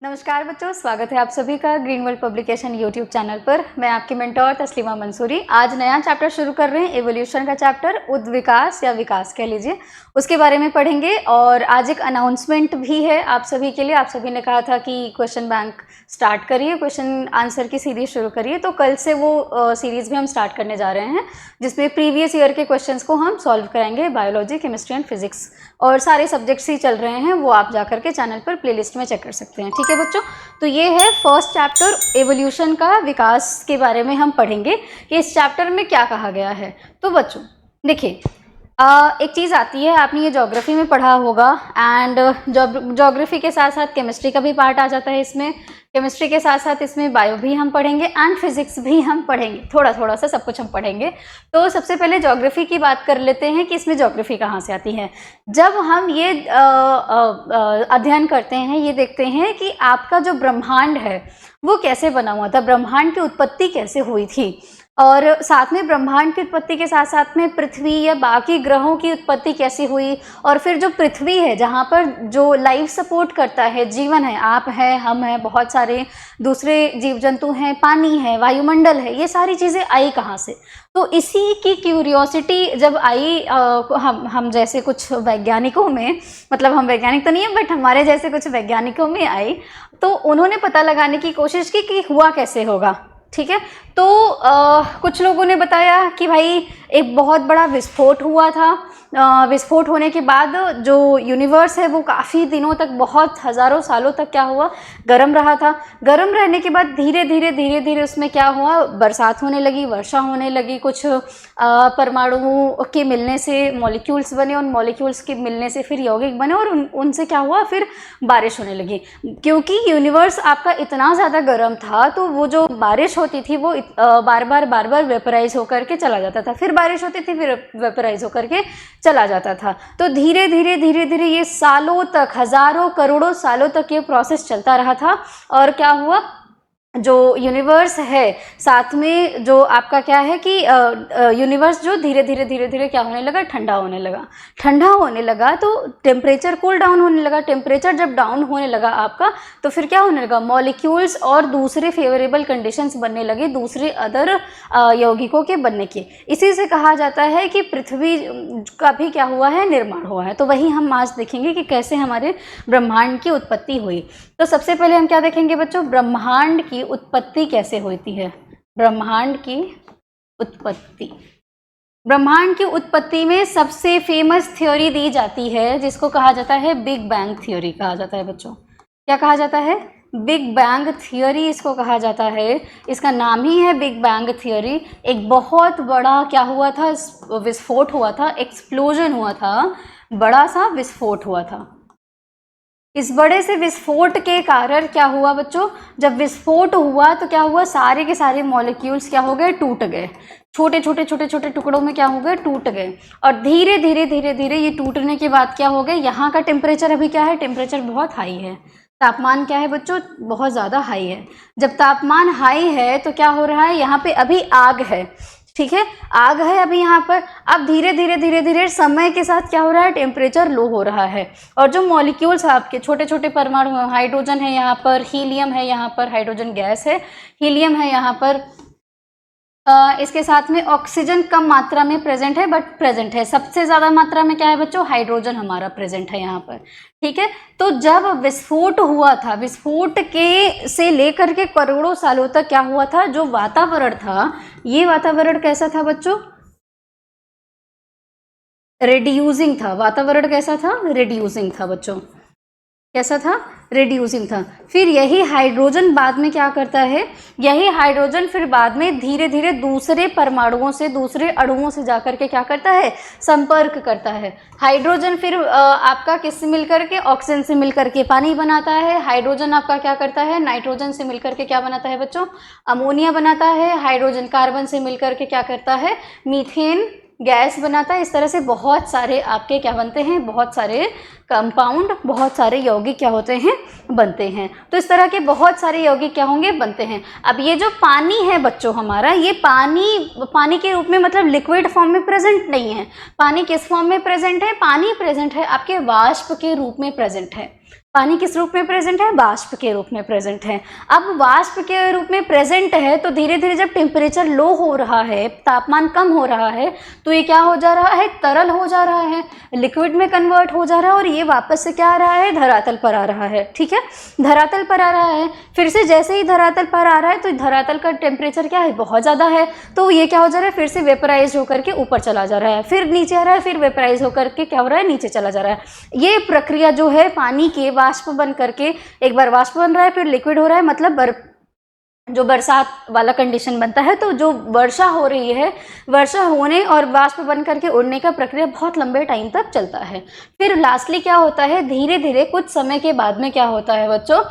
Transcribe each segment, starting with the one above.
नमस्कार बच्चों, स्वागत है आप सभी का green world publication YouTube channel पर। मैं आपकी मेंटोर तस्लीमा मंसूरी। आज नया चैप्टर शुरू कर रहे हैं, एवोल्यूशन का चैप्टर, उद्विकास या विकास कह लीजिए, उसके बारे में पढ़ेंगे। और आज एक अनाउंसमेंट भी है आप सभी के लिए। आप सभी ने कहा था कि क्वेश्चन बैंक स्टार्ट करिए, क्वेश्चन आंसर की सीरीज शुरू करिए, तो कल से वो सीरीज़ भी हम स्टार्ट करने जा रहे हैं, जिसमें प्रीवियस ईयर के क्वेश्चंस को हम सॉल्व कराएंगे। बायोलॉजी, केमिस्ट्री एंड फिजिक्स और सारे सब्जेक्ट्स ही चल रहे हैं, वो आप जाकर के चैनल पर प्लेलिस्ट में चेक कर सकते हैं। ठीक है बच्चों, तो ये है फर्स्ट चैप्टर, एवोल्यूशन का विकास के बारे में हम पढ़ेंगे कि इस चैप्टर में क्या कहा गया है। तो बच्चों देखिए, एक चीज़ आती है, आपने ये ज्योग्राफी में पढ़ा होगा, एंड ज्योग्राफी के साथ साथ केमिस्ट्री का भी पार्ट आ जाता है इसमें। केमिस्ट्री के साथ साथ इसमें बायो भी हम पढ़ेंगे एंड फिजिक्स भी हम पढ़ेंगे, थोड़ा थोड़ा सा सब कुछ हम पढ़ेंगे। तो सबसे पहले ज्योग्राफी की बात कर लेते हैं कि इसमें ज्योग्राफी कहाँ से आती है। जब हम ये अध्ययन करते हैं, ये देखते हैं कि आपका जो ब्रह्मांड है वो कैसे बना हुआ था, ब्रह्मांड की उत्पत्ति कैसे हुई थी, और साथ में ब्रह्मांड की उत्पत्ति के साथ साथ में पृथ्वी या बाकी ग्रहों की उत्पत्ति कैसी हुई, और फिर जो पृथ्वी है जहाँ पर जो लाइफ सपोर्ट करता है, जीवन है, आप हैं, हम हैं, बहुत सारे दूसरे जीव जंतु हैं, पानी है, वायुमंडल है, ये सारी चीज़ें आई कहाँ से। तो इसी की क्यूरियोसिटी जब आई हम जैसे कुछ वैज्ञानिकों में, मतलब हम वैज्ञानिक तो नहीं है बट हमारे जैसे कुछ वैज्ञानिकों में आई, तो उन्होंने पता लगाने की कोशिश की कि हुआ कैसे होगा। ठीक है, तो कुछ लोगों ने बताया कि भाई एक बहुत बड़ा विस्फोट हुआ था। विस्फोट होने के बाद जो यूनिवर्स है वो काफ़ी दिनों तक, बहुत हज़ारों सालों तक क्या हुआ, गर्म रहा था। गर्म रहने के बाद धीरे धीरे उसमें क्या हुआ, बरसात होने लगी, वर्षा होने लगी, कुछ परमाणुओं के मिलने से मॉलिक्यूल्स बने, उन मॉलिक्यूल्स के मिलने से फिर यौगिक बने, और उनसे क्या हुआ, फिर बारिश होने लगी। क्योंकि यूनिवर्स आपका इतना ज़्यादा गर्म था, तो वो जो बारिश होती थी वो बार बार वेपराइज होकर के चला जाता था, फिर बारिश होती थी, फिर वेपराइज होकर के चला जाता था। तो धीरे धीरे ये सालों तक, हजारों करोड़ों सालों तक ये प्रोसेस चलता रहा था। और क्या हुआ, जो यूनिवर्स है साथ में जो आपका क्या है कि यूनिवर्स जो धीरे धीरे क्या होने लगा, ठंडा होने लगा, तो टेम्परेचर कूल डाउन होने लगा। टेम्परेचर जब डाउन होने लगा आपका, तो फिर क्या होने लगा, मॉलिक्यूल्स और दूसरे फेवरेबल कंडीशंस बनने लगे, दूसरे अदर यौगिकों के बनने के। इसी से कहा जाता है कि पृथ्वी का भी क्या हुआ है, निर्माण हुआ है। तो वही हम आज देखेंगे कि कैसे हमारे ब्रह्मांड की उत्पत्ति हुई। तो सबसे पहले हम क्या देखेंगे बच्चों, ब्रह्मांड की उत्पत्ति कैसे होती है। ब्रह्मांड की उत्पत्ति, ब्रह्मांड की उत्पत्ति में सबसे फेमस थ्योरी दी जाती है, जिसको कहा जाता है बिग बैंग थ्योरी कहा जाता है बच्चों। क्या कहा जाता है, बिग बैंग थ्योरी इसको कहा जाता है। इसका नाम ही है बिग बैंग थ्योरी। एक बहुत बड़ा क्या हुआ था, विस्फोट हुआ था, एक्सप्लोजन हुआ था, बड़ा सा विस्फोट हुआ था। इस बड़े से विस्फोट के कारण क्या हुआ बच्चों, जब विस्फोट हुआ तो क्या हुआ, सारे के सारे मॉलिक्यूल्स क्या हो गए, टूट गए, छोटे छोटे टुकड़ों में क्या हो गए, टूट गए। और धीरे धीरे ये टूटने के बाद क्या हो गए, यहाँ का टेम्परेचर अभी क्या है, टेम्परेचर बहुत हाई है, तापमान क्या है बच्चों, बहुत ज़्यादा हाई है। जब तापमान हाई है तो क्या हो रहा है, यहाँ पे अभी आग है, ठीक है, आग है अभी यहाँ पर। अब धीरे धीरे समय के साथ क्या हो रहा है, टेम्परेचर लो हो रहा है, और जो मॉलिक्यूल्स आपके छोटे छोटे परमाणु, हाइड्रोजन है यहाँ पर, हीलियम है यहाँ पर, हाइड्रोजन गैस है, हीलियम है यहाँ पर, इसके साथ में ऑक्सीजन कम मात्रा में प्रेजेंट है बट प्रेजेंट है। सबसे ज़्यादा मात्रा में क्या है बच्चों, हाइड्रोजन हमारा प्रेजेंट है यहाँ पर। ठीक है, तो जब विस्फोट हुआ था, विस्फोट के से लेकर के करोड़ों सालों तक क्या हुआ था, जो वातावरण था, ये वातावरण कैसा था बच्चों, रिड्यूसिंग था। वातावरण कैसा था, रिड्यूसिंग था बच्चों, कैसा था, रिड्यूसिंग था। फिर यही हाइड्रोजन बाद में क्या करता है, यही हाइड्रोजन फिर बाद में धीरे धीरे दूसरे परमाणुओं से, दूसरे अणुओं से जाकर के क्या करता है, संपर्क करता है। हाइड्रोजन फिर आपका किससे मिलकर के, ऑक्सीजन से मिलकर के पानी बनाता है। हाइड्रोजन आपका क्या करता है, नाइट्रोजन से मिलकर के क्या बनाता है बच्चों, अमोनिया बनाता है। हाइड्रोजन कार्बन से मिलकर के क्या करता है, मीथेन गैस बनाता है। इस तरह से बहुत सारे आपके क्या बनते हैं, बहुत सारे कंपाउंड, बहुत सारे यौगिक क्या होते हैं, बनते हैं। तो इस तरह के बहुत सारे यौगिक क्या होंगे, बनते हैं। अब ये जो पानी है बच्चों हमारा, ये पानी के रूप में मतलब लिक्विड फॉर्म में प्रेजेंट नहीं है। पानी किस फॉर्म में प्रेजेंट है, पानी प्रेजेंट है आपके वाष्प के रूप में प्रेजेंट है। पानी किस रूप में प्रेजेंट है? वाष्प के रूप में प्रेजेंट है। अब वाष्प के रूप में प्रेजेंट है तो धीरे धीरे जब टेम्परेचर लो हो रहा है, तापमान कम हो रहा है, तो ये क्या हो जा रहा है? तरल हो जा रहा है, लिक्विड में कन्वर्ट हो जा रहा है और ये वापस से क्या आ रहा है? धरातल पर आ रहा है। ठीक है, धरातल पर आ रहा है। फिर से जैसे ही धरातल पर आ रहा है तो धरातल का टेम्परेचर क्या है? बहुत ज़्यादा है, तो ये क्या हो जा रहा है? फिर से वेपराइज होकर के ऊपर चला जा रहा है, फिर नीचे आ रहा है, फिर वेपराइज होकर के क्या हो रहा है? नीचे चला जा रहा है। ये प्रक्रिया जो है पानी के वाष्प बन करके, एक बार वाष्प बन रहा है फिर लिक्विड हो रहा है, मतलब जो बरसात वाला कंडीशन बनता है, तो जो वर्षा हो रही है, वर्षा होने और वाष्प बन करके उड़ने का प्रक्रिया बहुत लंबे टाइम तक चलता है। फिर लास्टली क्या होता है? धीरे धीरे कुछ समय के बाद में क्या होता है बच्चों?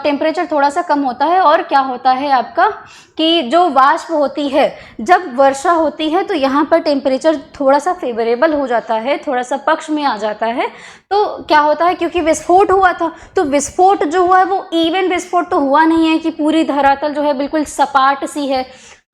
टेम्परेचर थोड़ा सा कम होता है और क्या होता है आपका कि जो वाष्प होती है, जब वर्षा होती है तो यहाँ पर टेम्परेचर थोड़ा सा फेवरेबल हो जाता है, थोड़ा सा पक्ष में आ जाता है। तो क्या होता है, क्योंकि विस्फोट हुआ था, तो विस्फोट जो हुआ है वो इवन विस्फोट तो हुआ नहीं है कि पूरी धरातल जो है बिल्कुल सपाट सी है।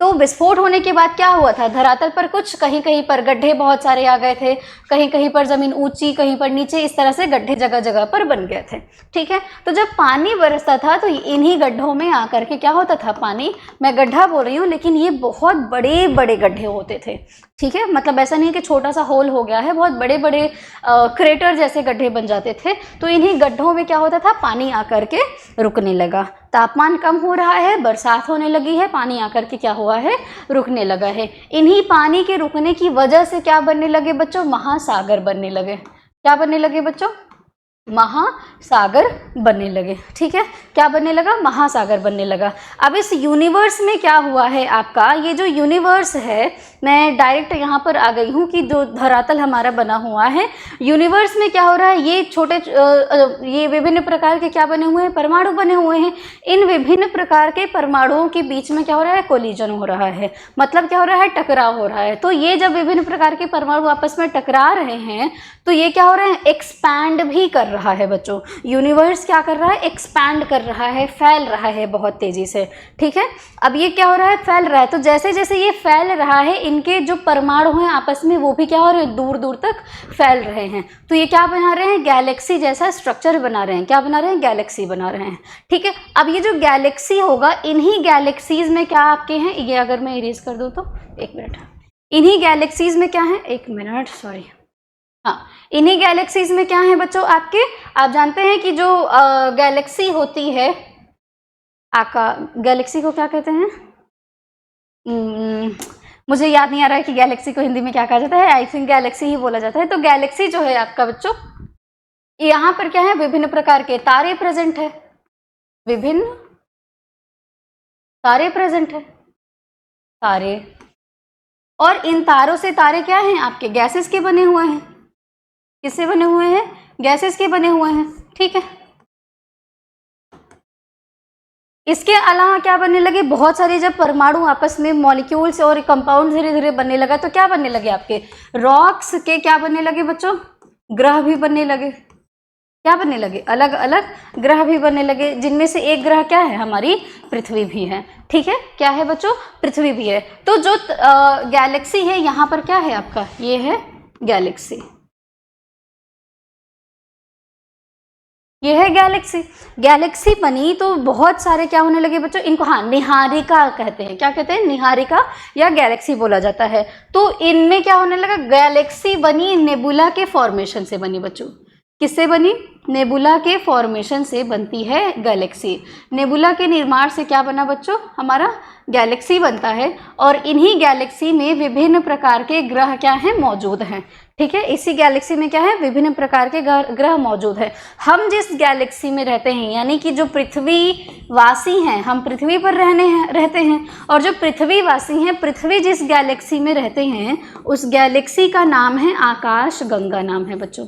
तो विस्फोट होने के बाद क्या हुआ था? धरातल पर कुछ कहीं कहीं पर गड्ढे बहुत सारे आ गए थे, कहीं कहीं पर जमीन ऊंची, कहीं पर नीचे, इस तरह से गड्ढे जगह जगह पर बन गए थे। ठीक है, तो जब पानी बरसता था तो इन्हीं गड्ढों में आकर के क्या होता था? पानी, मैं गड्ढा बोल रही हूँ लेकिन ये बहुत बड़े बड़े गड्ढे होते थे। ठीक है, मतलब ऐसा नहीं कि छोटा सा होल हो गया है, बहुत बड़े बड़े क्रेटर जैसे गड्ढे बन जाते थे। तो इन्हीं गड्ढों में क्या होता था? पानी आकर के रुकने लगा। तापमान कम हो रहा है, बरसात होने लगी है, पानी आकर के क्या हुआ है? रुकने लगा है। इन्हीं पानी के रुकने की वजह से क्या बनने लगे बच्चों? महासागर बनने लगे। क्या बनने लगे बच्चों? महासागर बनने लगे। ठीक है, क्या बनने लगा? महासागर बनने लगा। अब इस यूनिवर्स में क्या हुआ है आपका? ये जो यूनिवर्स है, मैं डायरेक्ट यहाँ पर आ गई हूँ कि जो धरातल हमारा बना हुआ है, यूनिवर्स में क्या हो रहा है? ये छोटे ये विभिन्न प्रकार के क्या बने हुए हैं? परमाणु बने हुए हैं। इन विभिन्न प्रकार के परमाणुओं के बीच में क्या हो रहा है? कोलिजन हो रहा है, मतलब क्या हो रहा है? टकराव हो रहा है। तो ये जब विभिन्न प्रकार के परमाणु आपस में टकरा रहे हैं तो ये क्या हो रहा है? एक्सपैंड भी कर रहा है बच्चों। यूनिवर्स क्या कर रहा है? एक्सपैंड कर रहा है, फैल रहा है बहुत तेजी से। ठीक है, अब ये क्या हो रहा है? फैल रहा है। तो जैसे जैसे ये फैल रहा है, इनके जो परमाणु हैं आपस में वो भी क्या हो रहे हैं? दूर दूर तक फैल रहे हैं। तो ये क्या बना रहे हैं? गैलेक्सी जैसा स्ट्रक्चर बना रहे हैं। क्या बना रहे हैं? गैलेक्सी बना रहे हैं। ठीक है, अब ये जो गैलेक्सी होगा, इन्हीं गैलेक्सीज में क्या आपके हैं? ये अगर मैं इरेज कर दूँ तो, एक मिनट, इन्हीं गैलेक्सीज में क्या है? एक मिनट, सॉरी, हाँ, इन्हीं गैलेक्सीज में क्या है बच्चों आपके? आप जानते हैं कि जो गैलेक्सी होती है, गैलेक्सी को क्या कहते हैं? मुझे याद नहीं आ रहा है कि गैलेक्सी को हिंदी में क्या कहा जाता है। आई थिंक गैलेक्सी ही बोला जाता है। तो गैलेक्सी जो है आपका बच्चों, यहाँ पर क्या है? विभिन्न प्रकार के तारे प्रेजेंट है, विभिन्न तारे प्रेजेंट है, तारे। और इन तारों से, तारे क्या हैं आपके? गैसेस के बने हुए हैं। किससे बने हुए हैं? गैसेस के बने हुए हैं। ठीक है, इसके अलावा क्या बनने लगे? बहुत सारे जब परमाणु आपस में, मॉलिक्यूल्स और कंपाउंड धीरे धीरे बनने लगा तो क्या बनने लगे आपके? रॉक्स के क्या बनने लगे बच्चों? ग्रह भी बनने लगे। क्या बनने लगे? अलग अलग ग्रह भी बनने लगे, जिनमें से एक ग्रह क्या है? हमारी पृथ्वी भी है। ठीक है, क्या है बच्चों? पृथ्वी भी है। तो जो गैलेक्सी है यहाँ पर क्या है आपका? ये है गैलेक्सी, ये है गैलेक्सी। गैलेक्सी बनी तो बहुत सारे क्या होने लगे बच्चों? इनको हाँ निहारिका कहते हैं। क्या कहते हैं? निहारिका या गैलेक्सी बोला जाता है। तो इनमें क्या होने लगा? गैलेक्सी बनी नेबुला के फॉर्मेशन से बनी बच्चों। किससे बनी? नेबुला के फॉर्मेशन से बनती है गैलेक्सी। नेबुला के निर्माण से क्या बना बच्चों? हमारा गैलेक्सी बनता है। और इन्हीं गैलेक्सी में विभिन्न प्रकार के ग्रह क्या हैं? मौजूद हैं। ठीक है, इसी गैलेक्सी में क्या है? विभिन्न प्रकार के ग्रह मौजूद है। हम जिस गैलेक्सी में रहते हैं, यानी कि जो पृथ्वी वासी हैं, हम पृथ्वी पर रहते हैं, और जो पृथ्वी वासी हैं, पृथ्वी जिस गैलेक्सी में रहते हैं, उस गैलेक्सी का नाम है आकाश गंगा नाम है बच्चों।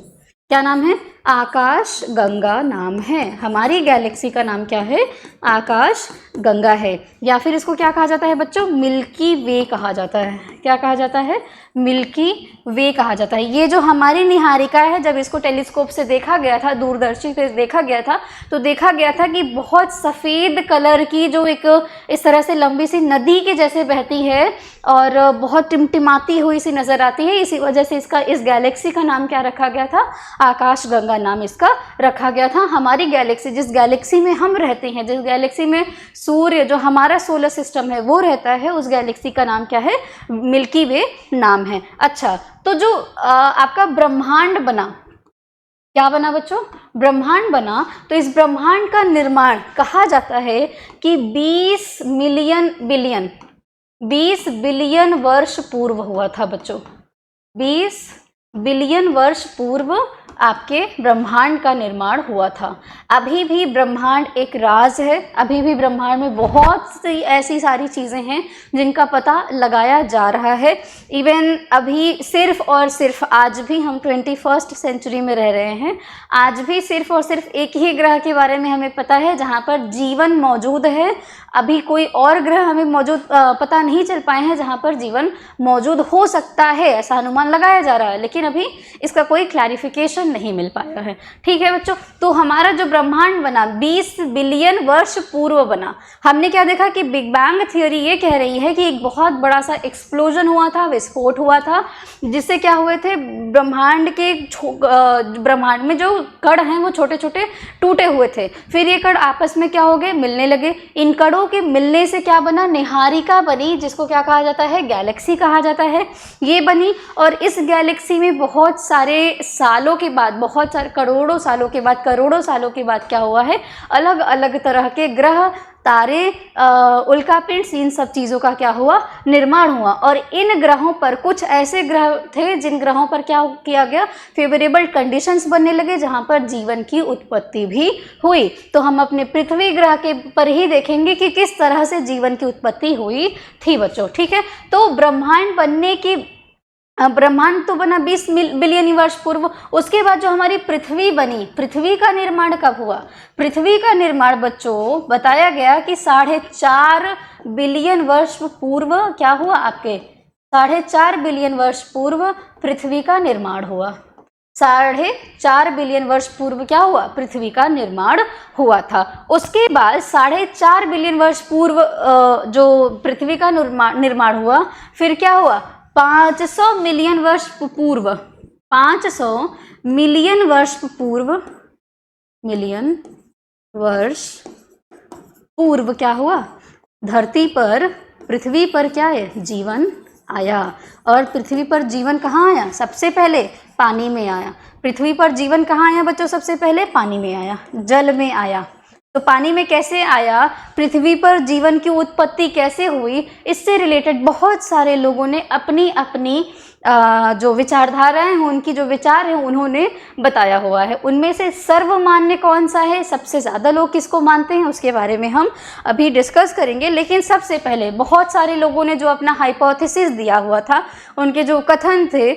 क्या नाम है? आकाश गंगा नाम है। हमारी गैलेक्सी का नाम क्या है? आकाश गंगा है। या फिर इसको क्या कहा जाता है बच्चों? मिल्की वे कहा जाता है। क्या कहा जाता है? मिल्की वे कहा जाता है। ये जो हमारी निहारिका है, जब इसको टेलीस्कोप से देखा गया था, दूरदर्शी से देखा गया था, तो देखा गया था कि बहुत सफ़ेद कलर की जो एक इस तरह से लंबी सी नदी के जैसे बहती है और बहुत टिमटिमाती हुई सी नज़र आती है। इसी वजह से इस गैलेक्सी का नाम क्या रखा गया था? आकाश गंगा का नाम इसका रखा गया था। हमारी गैलेक्सी, जिस गैलेक्सी में हम रहते हैं, जिस गैलेक्सी में सूर्य जो हमारा सोलर सिस्टम है वो रहता है, उस गैलेक्सी का नाम क्या है? मिल्की वे नाम है। अच्छा, तो जो आपका ब्रह्मांड बना, क्या बना बच्चों? ब्रह्मांड बना। तो इस ब्रह्मांड का निर्माण कहा जाता है कि 20 बिलियन वर्ष पूर्व हुआ था बच्चों। 20 बिलियन वर्ष पूर्व आपके ब्रह्मांड का निर्माण हुआ था। अभी भी ब्रह्मांड एक राज है, अभी भी ब्रह्मांड में बहुत सी ऐसी सारी चीज़ें हैं जिनका पता लगाया जा रहा है। इवन अभी सिर्फ और सिर्फ आज भी हम 21st सेंचुरी में रह रहे हैं, आज भी सिर्फ और सिर्फ एक ही ग्रह के बारे में हमें पता है जहाँ पर जीवन मौजूद है। अभी कोई और ग्रह हमें मौजूद पता नहीं चल पाए हैं जहाँ पर जीवन मौजूद हो सकता है, ऐसा अनुमान लगाया जा रहा है, लेकिन अभी इसका कोई क्लैरिफिकेशन नहीं मिल पाया है। ठीक है बच्चों, तो हमारा जो ब्रह्मांड बना 20 बिलियन वर्ष पूर्व बना। हमने क्या देखा कि बिग बैंग थियोरी ये कह रही है कि एक बहुत बड़ा सा एक्सप्लोजन हुआ था, विस्फोट हुआ था, जिससे क्या हुए थे, ब्रह्मांड में जो कण हैं वो छोटे छोटे टूटे हुए थे। फिर ये कण आपस में क्या हो गए? मिलने लगे। इन कणों के मिलने से क्या बना? निहारिका बनी, जिसको क्या कहा जाता है? गैलेक्सी कहा जाता है। ये बनी और इस गैलेक्सी में बहुत सारे सालों के बाद, बहुत सारे करोड़ों सालों के बाद क्या हुआ है? अलग अलग तरह के ग्रह, तारे, उल्कापिंड, इन सब चीज़ों का क्या हुआ? निर्माण हुआ। और इन ग्रहों पर कुछ ऐसे ग्रह थे जिन ग्रहों पर क्या किया गया? फेवरेबल कंडीशंस बनने लगे जहां पर जीवन की उत्पत्ति भी हुई। तो हम अपने पृथ्वी ग्रह के पर ही देखेंगे कि किस तरह से जीवन की उत्पत्ति हुई थी बच्चों। ठीक है, तो ब्रह्मांड तो बना 20 बिलियन वर्ष पूर्व। उसके बाद जो हमारी पृथ्वी बनी, पृथ्वी का निर्माण कब हुआ? पृथ्वी का निर्माण बच्चों बताया गया कि 4.5 बिलियन वर्ष पूर्व क्या हुआ? आपके 4.5 बिलियन वर्ष पूर्व पृथ्वी का निर्माण हुआ। 4.5 बिलियन वर्ष पूर्व क्या हुआ? पृथ्वी का निर्माण हुआ था। उसके बाद 4.5 बिलियन वर्ष पूर्व जो पृथ्वी का निर्माण हुआ, फिर क्या हुआ? 500 मिलियन वर्ष पूर्व, 500 मिलियन वर्ष पूर्व क्या हुआ? धरती पर, पृथ्वी पर क्या है? जीवन आया। और पृथ्वी पर जीवन कहाँ आया? सबसे पहले पानी में आया। पृथ्वी पर जीवन कहाँ आया बच्चों? सबसे पहले पानी में आया, जल में आया। तो पानी में कैसे आया? पृथ्वी पर जीवन की उत्पत्ति कैसे हुई? इससे रिलेटेड बहुत सारे लोगों ने अपनी अपनी जो विचारधाराएं हैं, उनकी जो विचार हैं, उन्होंने बताया हुआ है। उनमें से सर्वमान्य कौन सा है? सबसे ज़्यादा लोग किसको मानते हैं उसके बारे में हम अभी डिस्कस करेंगे। लेकिन सबसे पहले बहुत सारे लोगों ने जो अपना हाइपोथेसिस दिया हुआ था, उनके जो कथन थे,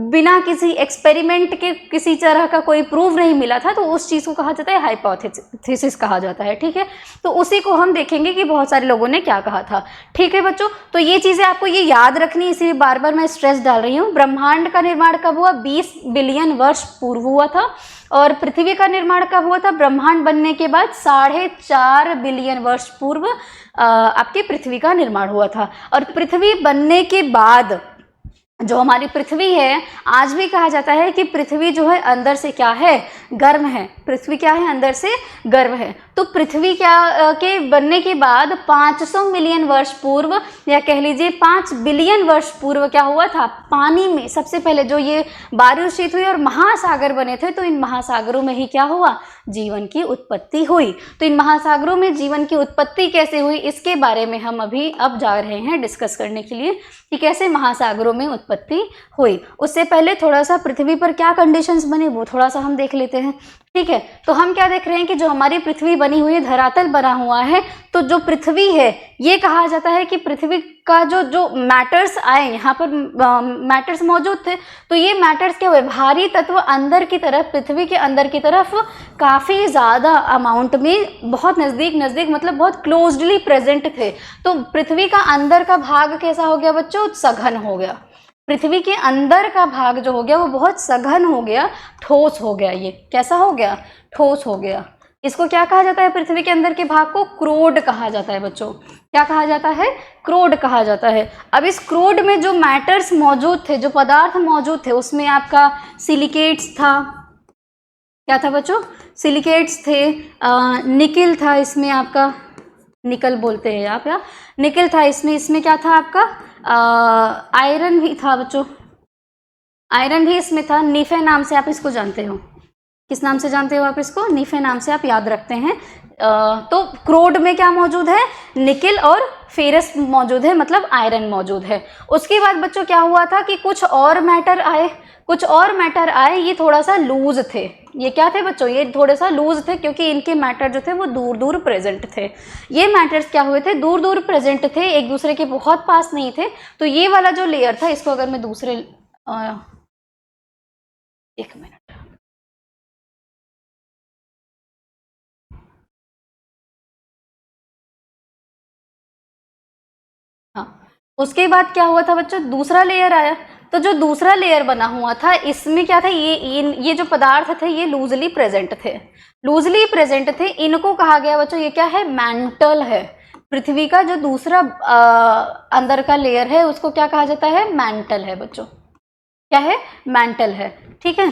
बिना किसी एक्सपेरिमेंट के किसी तरह का कोई प्रूफ नहीं मिला था, तो उस चीज़ को कहा जाता है हाइपोथेसिस कहा जाता है। ठीक है, तो उसी को हम देखेंगे कि बहुत सारे लोगों ने क्या कहा था। ठीक है बच्चों, तो ये चीज़ें आपको ये याद रखनी, इसलिए बार बार मैं स्ट्रेस डाल रही हूँ। ब्रह्मांड का निर्माण कब हुआ? 20 बिलियन वर्ष पूर्व हुआ था। और पृथ्वी का निर्माण कब हुआ था? ब्रह्मांड बनने के बाद 4.5 बिलियन वर्ष पूर्व आपकी पृथ्वी का निर्माण हुआ था। और पृथ्वी बनने के बाद जो हमारी पृथ्वी है, आज भी कहा जाता है कि पृथ्वी जो है अंदर से क्या है? गर्म है। पृथ्वी क्या है? अंदर से गर्म है। तो पृथ्वी क्या के बनने के बाद 500 मिलियन वर्ष पूर्व, या कह लीजिए 5 बिलियन वर्ष पूर्व क्या हुआ था? पानी में सबसे पहले जो ये बारिश हुई और महासागर बने थे, तो इन महासागरों में ही क्या हुआ? जीवन की उत्पत्ति हुई। तो इन महासागरों में जीवन की उत्पत्ति कैसे हुई, इसके बारे में हम अब जा रहे हैं डिस्कस करने के लिए कि कैसे महासागरों में उत्पत्ति हुई। उससे पहले थोड़ा सा पृथ्वी पर क्या कंडीशंस बने वो थोड़ा सा हम देख लेते हैं। ठीक है, तो हम क्या देख रहे हैं कि जो हमारी पृथ्वी बनी हुई है, धरातल बना हुआ है, तो जो पृथ्वी है, ये कहा जाता है कि पृथ्वी का जो मैटर्स आए, यहाँ पर मैटर्स मौजूद थे, तो ये मैटर्स क्या हुए? भारी तत्व अंदर की तरफ, पृथ्वी के अंदर की तरफ काफ़ी ज़्यादा अमाउंट में, बहुत नज़दीक मतलब बहुत क्लोजली प्रेजेंट थे। तो पृथ्वी का अंदर का भाग कैसा हो गया बच्चों? सघन हो गया। पृथ्वी के अंदर का भाग जो हो गया वो बहुत सघन हो गया, ठोस हो गया। ये कैसा हो गया? ठोस हो गया। इसको क्या कहा जाता है? पृथ्वी के अंदर के भाग को क्रोड कहा जाता है बच्चों। क्या कहा जाता है? क्रोड कहा जाता है। अब इस क्रोड में जो मैटर्स मौजूद थे, जो पदार्थ मौजूद थे, उसमें आपका सिलिकेट्स था, क्या था बच्चों? सिलिकेट्स थे, निकिल था इसमें आपका, निकल बोलते हैं आप, या निकिल था इसमें क्या था आपका? आयरन भी था बच्चों, आयरन भी इसमें था। निफे नाम से आप इसको जानते हो, किस नाम से जानते हो आप इसको? निफे नाम से आप याद रखते हैं। तो क्रोड में क्या मौजूद है? निकिल और फेरस मौजूद है, मतलब आयरन मौजूद है। उसके बाद बच्चों क्या हुआ था कि कुछ और मैटर आए, ये थोड़ा सा लूज थे। ये क्या थे बच्चों? ये थोड़े सा लूज थे, क्योंकि इनके मैटर जो थे वो दूर दूर प्रेजेंट थे। ये मैटर्स क्या हुए थे? दूर दूर प्रेजेंट थे, एक दूसरे के बहुत पास नहीं थे। तो ये वाला जो लेयर था, इसको अगर मैं दूसरे एक मिनट, हाँ, उसके बाद क्या हुआ था बच्चों? दूसरा लेयर आया। तो जो दूसरा लेयर बना हुआ था, इसमें क्या था? ये जो पदार्थ थे ये लूजली प्रेजेंट थे, लूजली प्रेजेंट थे। इनको कहा गया बच्चों, ये क्या है? मैंटल है। पृथ्वी का जो दूसरा अंदर का लेयर है उसको क्या कहा जाता है? मैंटल है बच्चों। क्या है? मैंटल है। ठीक है,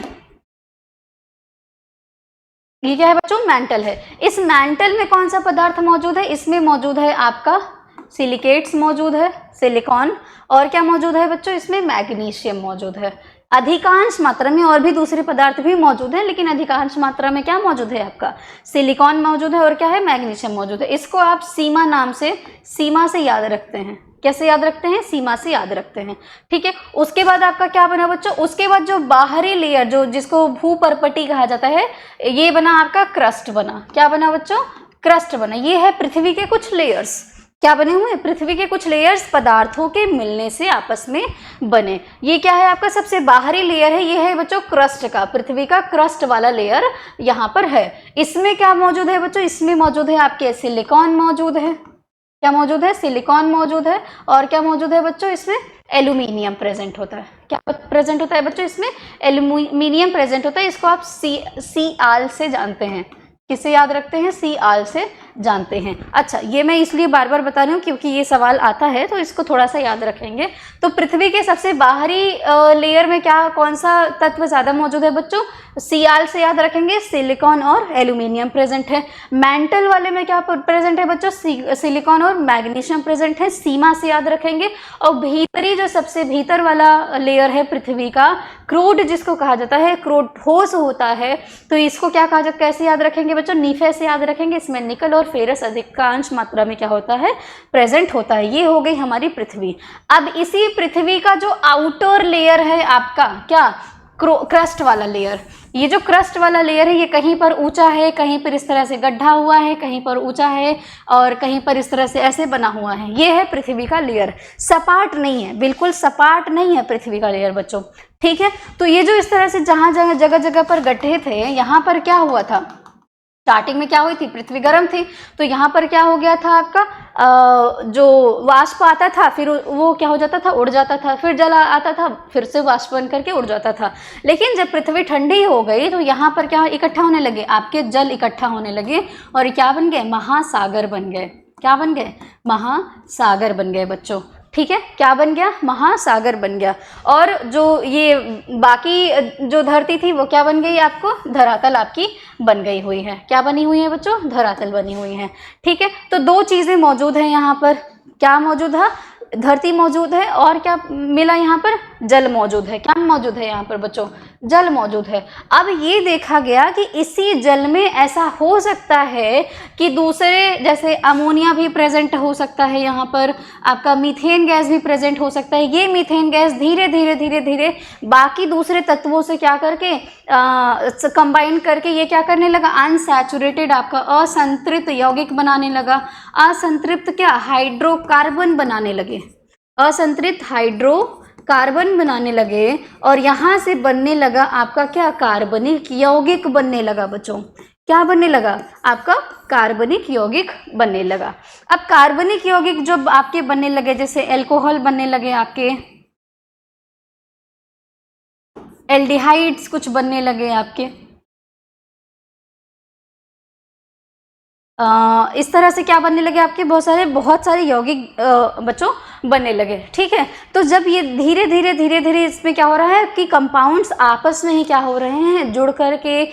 ये क्या है बच्चों? मैंटल है। इस मैंटल में कौन सा पदार्थ मौजूद है? इसमें मौजूद है आपका सिलिकेट्स मौजूद है, सिलिकॉन, और क्या मौजूद है बच्चों? इसमें मैग्नीशियम मौजूद है। अधिकांश मात्रा में और भी दूसरे पदार्थ भी मौजूद हैं, लेकिन अधिकांश मात्रा में क्या मौजूद है? आपका सिलिकॉन मौजूद है, और क्या है? मैग्नीशियम मौजूद है। इसको आप सीमा नाम से, सीमा से याद रखते हैं। कैसे याद रखते हैं? सीमा से याद रखते हैं। ठीक है, उसके बाद आपका क्या बना बच्चों? उसके बाद जो बाहरी लेयर, जो जिसको भूपर्पटी कहा जाता है, ये बना आपका क्रस्ट बना। क्या बना बच्चों? क्रस्ट बना। ये है पृथ्वी के कुछ लेयर्स। क्या बने हुए? पृथ्वी के कुछ लेयर्स पदार्थों के मिलने से आपस में बने। ये क्या है आपका? सबसे बाहरी लेयर है, ये है बच्चों क्रस्ट का, पृथ्वी का क्रस्ट वाला लेयर यहाँ पर है। इसमें क्या मौजूद है बच्चों? इसमें मौजूद है आपके सिलिकॉन मौजूद है। क्या मौजूद है? सिलिकॉन मौजूद है। और क्या मौजूद है बच्चों? इसमें एल्यूमिनियम प्रेजेंट होता है। क्या प्रेजेंट होता है बच्चों? इसमें एल्यूमिनियम प्रेजेंट होता है। इसको आप सी आल से जानते हैं। किसे याद रखते हैं? सी आल से जानते हैं। अच्छा, ये मैं इसलिए बार बार बता रही हूँ क्योंकि ये सवाल आता है, तो इसको थोड़ा सा याद रखेंगे। तो पृथ्वी के सबसे बाहरी लेयर में क्या, कौन सा तत्व ज्यादा मौजूद है बच्चों? सीआल से याद रखेंगे, सिलिकॉन और एल्यूमिनियम प्रेजेंट है। मैंटल वाले में क्या प्रेजेंट है बच्चों? सिलिकॉन और मैग्नीशियम प्रेजेंट है, सीमा से याद रखेंगे। और भीतरी, जो सबसे भीतर वाला लेयर है पृथ्वी का, क्रूड जिसको कहा जाता है, क्रूड ठोस होता है, तो इसको क्या कहा जाता है? कैसे याद रखेंगे बच्चों? नीफे से याद रखेंगे। इसमें निकल और फेरस अधिकांश मात्रा में क्या होता है? प्रेजेंट होता है। ये हो गई हमारी पृथ्वी। अब इसी पृथ्वी का जो आउटर लेयर है आपका, क्या? क्रस्ट वाला लेयर। ये जो क्रस्ट वाला लेयर है, ये कहीं पर ऊंचा है, कहीं पर इस तरह से गड्ढा हुआ है, कहीं पर ऊंचा है, और कहीं पर इस तरह से ऐसे बना हुआ है। ये है पृथ्वी का लेयर। सपाट नहीं है, बिल्कुल सपाट नहीं है पृथ्वी का लेयर बच्चों। ठीक है, तो ये जो इस तरह से जहां जगह जगह जगह पर गड्ढे थे, यहां पर क्या हुआ था? स्टार्टिंग में क्या हुई थी? पृथ्वी गर्म थी, तो यहाँ पर क्या हो गया था आपका? जो वाष्प आता था, फिर वो क्या हो जाता था? उड़ जाता था। फिर जल आता था, फिर से वाष्प बन करके उड़ जाता था। लेकिन जब पृथ्वी ठंडी हो गई, तो यहाँ पर क्या इकट्ठा होने लगे? आपके जल इकट्ठा होने लगे, और क्या बन गए? महासागर बन गए। क्या बन गए? महासागर बन गए बच्चों। ठीक है, क्या बन गया? महासागर बन गया। और जो ये बाकी जो धरती थी, वो क्या बन गई? आपको धरातल आपकी बन गई हुई है। क्या बनी हुई है बच्चों? धरातल बनी हुई है। ठीक है, तो दो चीजें मौजूद हैं यहाँ पर। क्या मौजूद है? धरती मौजूद है, और क्या मिला यहाँ पर? जल मौजूद है। क्या मौजूद है यहाँ पर बच्चों? जल मौजूद है। अब ये देखा गया कि इसी जल में ऐसा हो सकता है कि दूसरे, जैसे अमोनिया भी प्रेजेंट हो सकता है, यहाँ पर आपका मीथेन गैस भी प्रेजेंट हो सकता है। ये मीथेन गैस धीरे धीरे धीरे धीरे बाकी दूसरे तत्वों से क्या करके कंबाइन करके ये क्या करने लगा? अनसैचुरेटेड, आपका असंतृप्त यौगिक बनाने लगा। असंतृप्त क्या? हाइड्रोकार्बन बनाने लगे। असंतृप्त हाइड्रोकार्बन बनाने लगे, और यहाँ से बनने लगा आपका क्या? कार्बनिक यौगिक बनने लगा बच्चों। क्या बनने लगा? आपका कार्बनिक यौगिक बनने लगा। अब कार्बनिक यौगिक जब आपके बनने लगे, जैसे एल्कोहल बनने लगे, आपके एल्डिहाइड्स कुछ बनने लगे आपके, इस तरह से क्या बनने लगे आपके बहुत सारे यौगिक बच्चों बनने लगे। ठीक है, तो जब ये धीरे धीरे इसमें क्या हो रहा है कि कंपाउंड्स आपस में ही क्या हो रहे हैं, जुड़ करके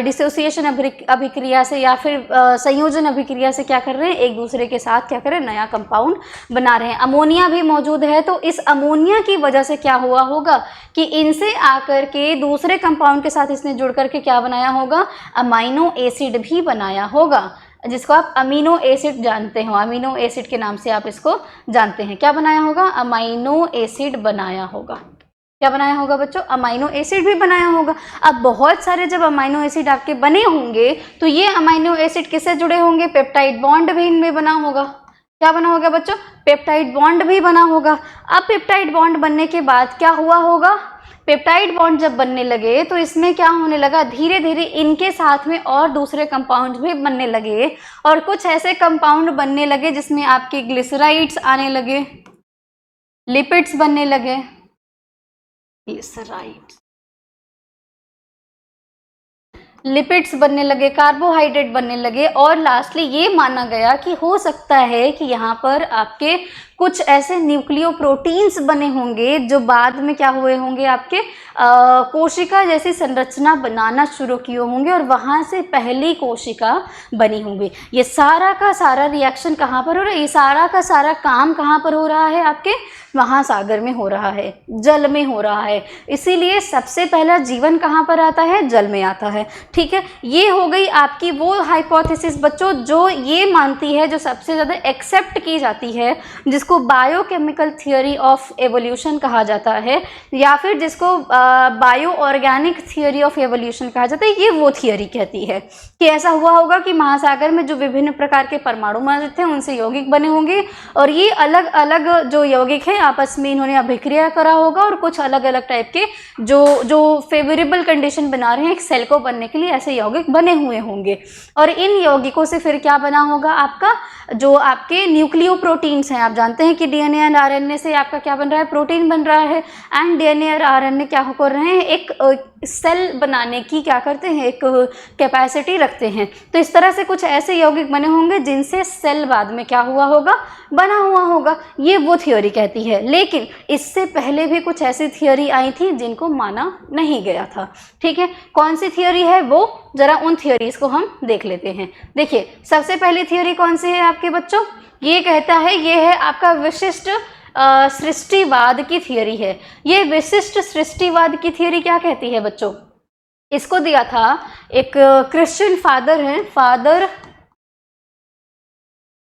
डिसोसिएशन अभिक्रिया से या फिर संयोजन अभिक्रिया से क्या कर रहे हैं, एक दूसरे के साथ क्या कर रहे हैं, नया कंपाउंड बना रहे हैं। अमोनिया भी मौजूद है, तो इस अमोनिया की वजह से क्या हुआ होगा कि इनसे आकर के दूसरे कंपाउंड के साथ इसने जुड़ करके क्या बनाया होगा, अमाइनो एसिड भी बनाया होगा, जिसको आप अमीनो एसिड जानते हो। अमीनो एसिड के नाम से आप इसको जानते हैं। क्या बनाया होगा, अमाइनो एसिड बनाया होगा। क्या बनाया होगा बच्चों, अमाइनो एसिड भी बनाया होगा। अब बहुत सारे जब अमाइनो एसिड आपके बने होंगे तो ये अमाइनो एसिड किससे जुड़े होंगे, पेप्टाइड बॉन्ड भी इनमें बना होगा। क्या बना होगा बच्चों, पेप्टाइड बॉन्ड भी बना होगा। अब पेप्टाइड बॉन्ड बनने के बाद क्या हुआ होगा, पेप्टाइड बॉन्ड जब बनने लगे तो इसमें क्या होने लगा, धीरे धीरे इनके साथ में और दूसरे कंपाउंड भी बनने लगे और कुछ ऐसे कंपाउंड बनने लगे जिसमें आपके ग्लिसराइड्स आने लगे, लिपिड्स बनने लगे, ग्लिसराइड्स, लिपिड्स बनने लगे, कार्बोहाइड्रेट बनने लगे और लास्टली ये माना गया कि हो सकता है कि यहाँ पर आपके कुछ ऐसे न्यूक्लियोप्रोटीन्स बने होंगे जो बाद में क्या हुए होंगे, आपके कोशिका जैसी संरचना बनाना शुरू किए होंगे और वहाँ से पहली कोशिका बनी होंगी। ये सारा का सारा रिएक्शन कहाँ पर हो रहा है, ये सारा का सारा काम कहाँ पर हो रहा है, आपके महासागर में हो रहा है, जल में हो रहा है। इसीलिए सबसे पहला जीवन कहाँ पर आता है, जल में आता है। ठीक है, ये हो गई आपकी वो हाइपोथेसिस बच्चों जो ये मानती है, जो सबसे ज़्यादा एक्सेप्ट की जाती है, जिसको बायोकेमिकल थियोरी ऑफ एवोल्यूशन कहा जाता है या फिर जिसको bio organic theory of evolution कहा जाता है। ये वो थियोरी कहती है कि ऐसा हुआ होगा कि महासागर में जो विभिन्न प्रकार के परमाणु मौजूद थे उनसे यौगिक बने होंगे और ये अलग अलग जो यौगिक हैं आपस में इन्होंने अभिक्रिया करा होगा और कुछ अलग अलग टाइप के जो फेवरेबल कंडीशन बना रहे हैं एक सेल को बनने के लिए, ऐसे यौगिक बने हुए होंगे और इन यौगिकों से फिर क्या बना होगा, आपका जो आपके न्यूक्लियोप्रोटीन्स हैं। आप जानते हैं कि डीएनए एंड आरएनए से आपका क्या बन रहा है, प्रोटीन बन रहा है एंड डीएनए और आरएनए क्या कर रहे हैं, एक सेल बनाने की क्या करते हैं, एक कैपेसिटी रखते हैं। तो इस तरह से कुछ ऐसे यौगिक बने होंगे जिनसे सेल बाद में क्या हुआ होगा, बना हुआ होगा। ये वो थ्योरी कहती है। लेकिन इससे पहले भी कुछ ऐसी थ्योरी आई थी जिनको माना नहीं गया था। ठीक है, कौन सी थ्योरी है वो, जरा उन थ्योरीज को हम देख लेते हैं। देखिए सबसे पहली थ्योरी कौन सी है आपके बच्चों, ये कहता है, ये है आपका विशिष्ट सृष्टिवाद की थ्योरी है। ये विशिष्ट सृष्टिवाद की थ्योरी क्या कहती है बच्चों, इसको दिया था एक क्रिश्चियन फादर हैं, फादर